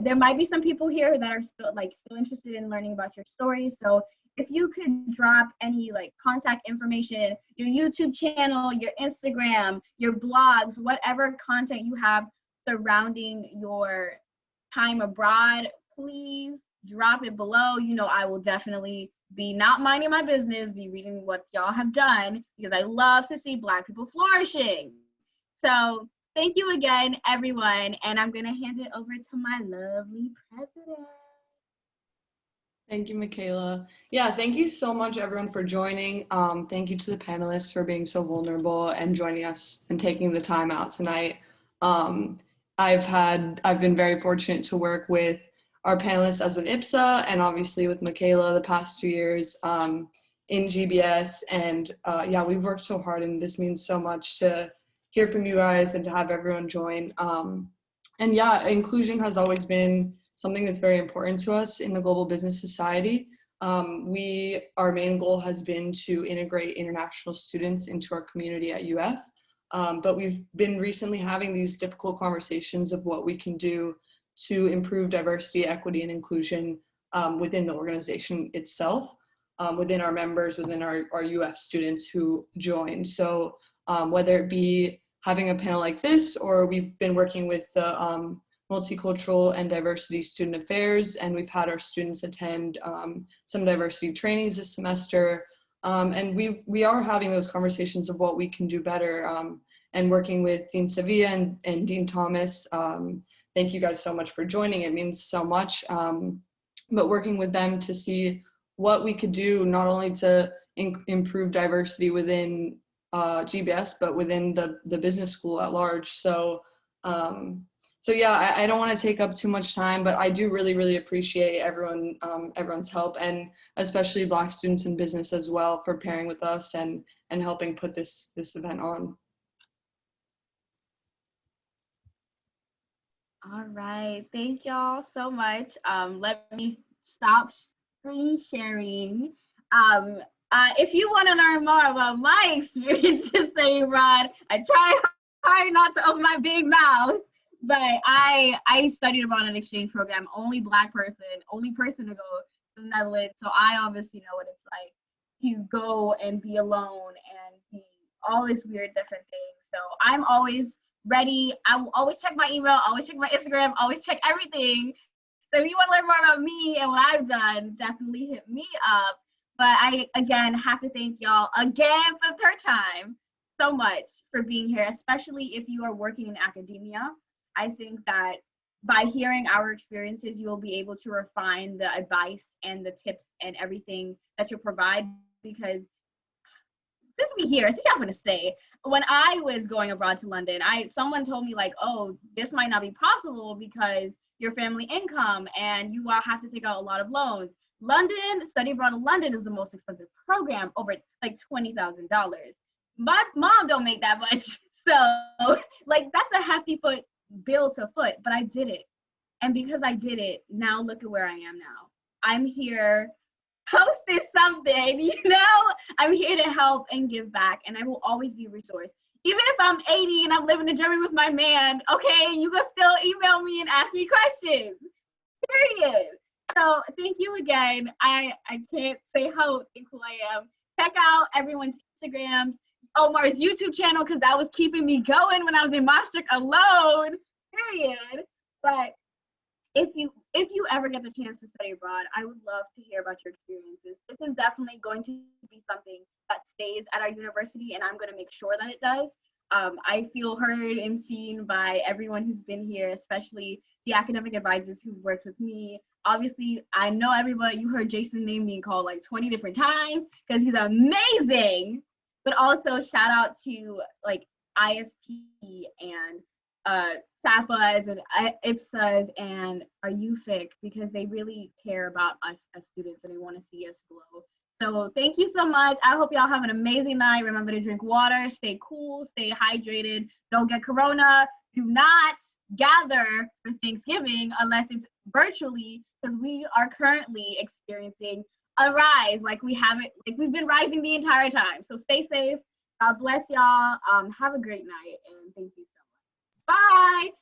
Speaker 1: There might be some people here that are still interested in learning about your story. So if you could drop any like contact information, your YouTube channel, your Instagram, your blogs, whatever content you have surrounding your time abroad, please drop it below. You know, I will definitely be not minding my business, be reading what y'all have done, because I love to see Black people flourishing. So thank you again, everyone. And I'm going to hand it over to my lovely president.
Speaker 7: Thank you, Michaela. Yeah, thank you so much, everyone, for joining. Thank you to the panelists for being so vulnerable and joining us and taking the time out tonight. I've been very fortunate to work with our panelists as an IPSA and obviously with Michaela the past 2 years in GBS. And yeah, we've worked so hard, and this means so much to hear from you guys and to have everyone join. And yeah, inclusion has always been something that's very important to us in the global business society. Our main goal has been to integrate international students into our community at UF, but we've been recently having these difficult conversations of what we can do to improve diversity, equity, and inclusion within the organization itself, within our members, within our UF students who join. So whether it be having a panel like this, or we've been working with the Multicultural and Diversity Student Affairs, and we've had our students attend some diversity trainings this semester. And we are having those conversations of what we can do better, and working with Dean Sevilla and Dean Thomas. Thank you guys so much for joining. It means so much. But working with them to see what we could do, not only to improve diversity within GBS, but within the business school at large. So yeah, I don't want to take up too much time, but I do really, really appreciate everyone's help, and especially Black students in business as well, for pairing with us and helping put this event on.
Speaker 1: All right, thank y'all so much. Let me stop screen sharing. If you want to learn more about my experiences studying abroad, I try hard not to open my big mouth, but I studied abroad on an exchange program, only Black person to go to the Netherlands. So I obviously know what it's like to go and be alone and be all this weird different things. So I'm always ready. I will always check my email, always check my Instagram, always check everything. So if you want to learn more about me and what I've done, definitely hit me up. But I, again, have to thank y'all again for the third time so much for being here, especially if you are working in academia. I think that by hearing our experiences, you'll be able to refine the advice and the tips and everything that you provide, because since we here, since I'm gonna stay, when I was going abroad to London, someone told me like, oh, this might not be possible because your family income and you all have to take out a lot of loans. London, study abroad in London is the most expensive program, over like $20,000. My mom don't make that much, so like that's a hefty bill to foot, but I did it. And because I did it, now look at where I am now. I'm here hosting something, you know? I'm here to help and give back, and I will always be a resource. Even if I'm 80 and I'm living the Germany with my man, okay, you can still email me and ask me questions, period. So thank you again. I can't say how thankful I am. Check out everyone's Instagrams, Omar's YouTube channel, because that was keeping me going when I was in Maastricht alone, period. But if you ever get the chance to study abroad, I would love to hear about your experiences. This is definitely going to be something that stays at our university, and I'm going to make sure that it does. I feel heard and seen by everyone who's been here, especially the academic advisors who've worked with me. Obviously, I know everybody, you heard Jason name me called like 20 different times because he's amazing. But also shout out to like ISP and SAPAs and IPSAs and our UFIC, because they really care about us as students and they want to see us grow. So thank you so much. I hope y'all have an amazing night. Remember to drink water, stay cool, stay hydrated, don't get corona. Do not gather for Thanksgiving unless it's virtually, because we are currently experiencing a rise like we've been rising the entire time. So stay safe. God bless y'all. Have a great night and thank you so much. Bye.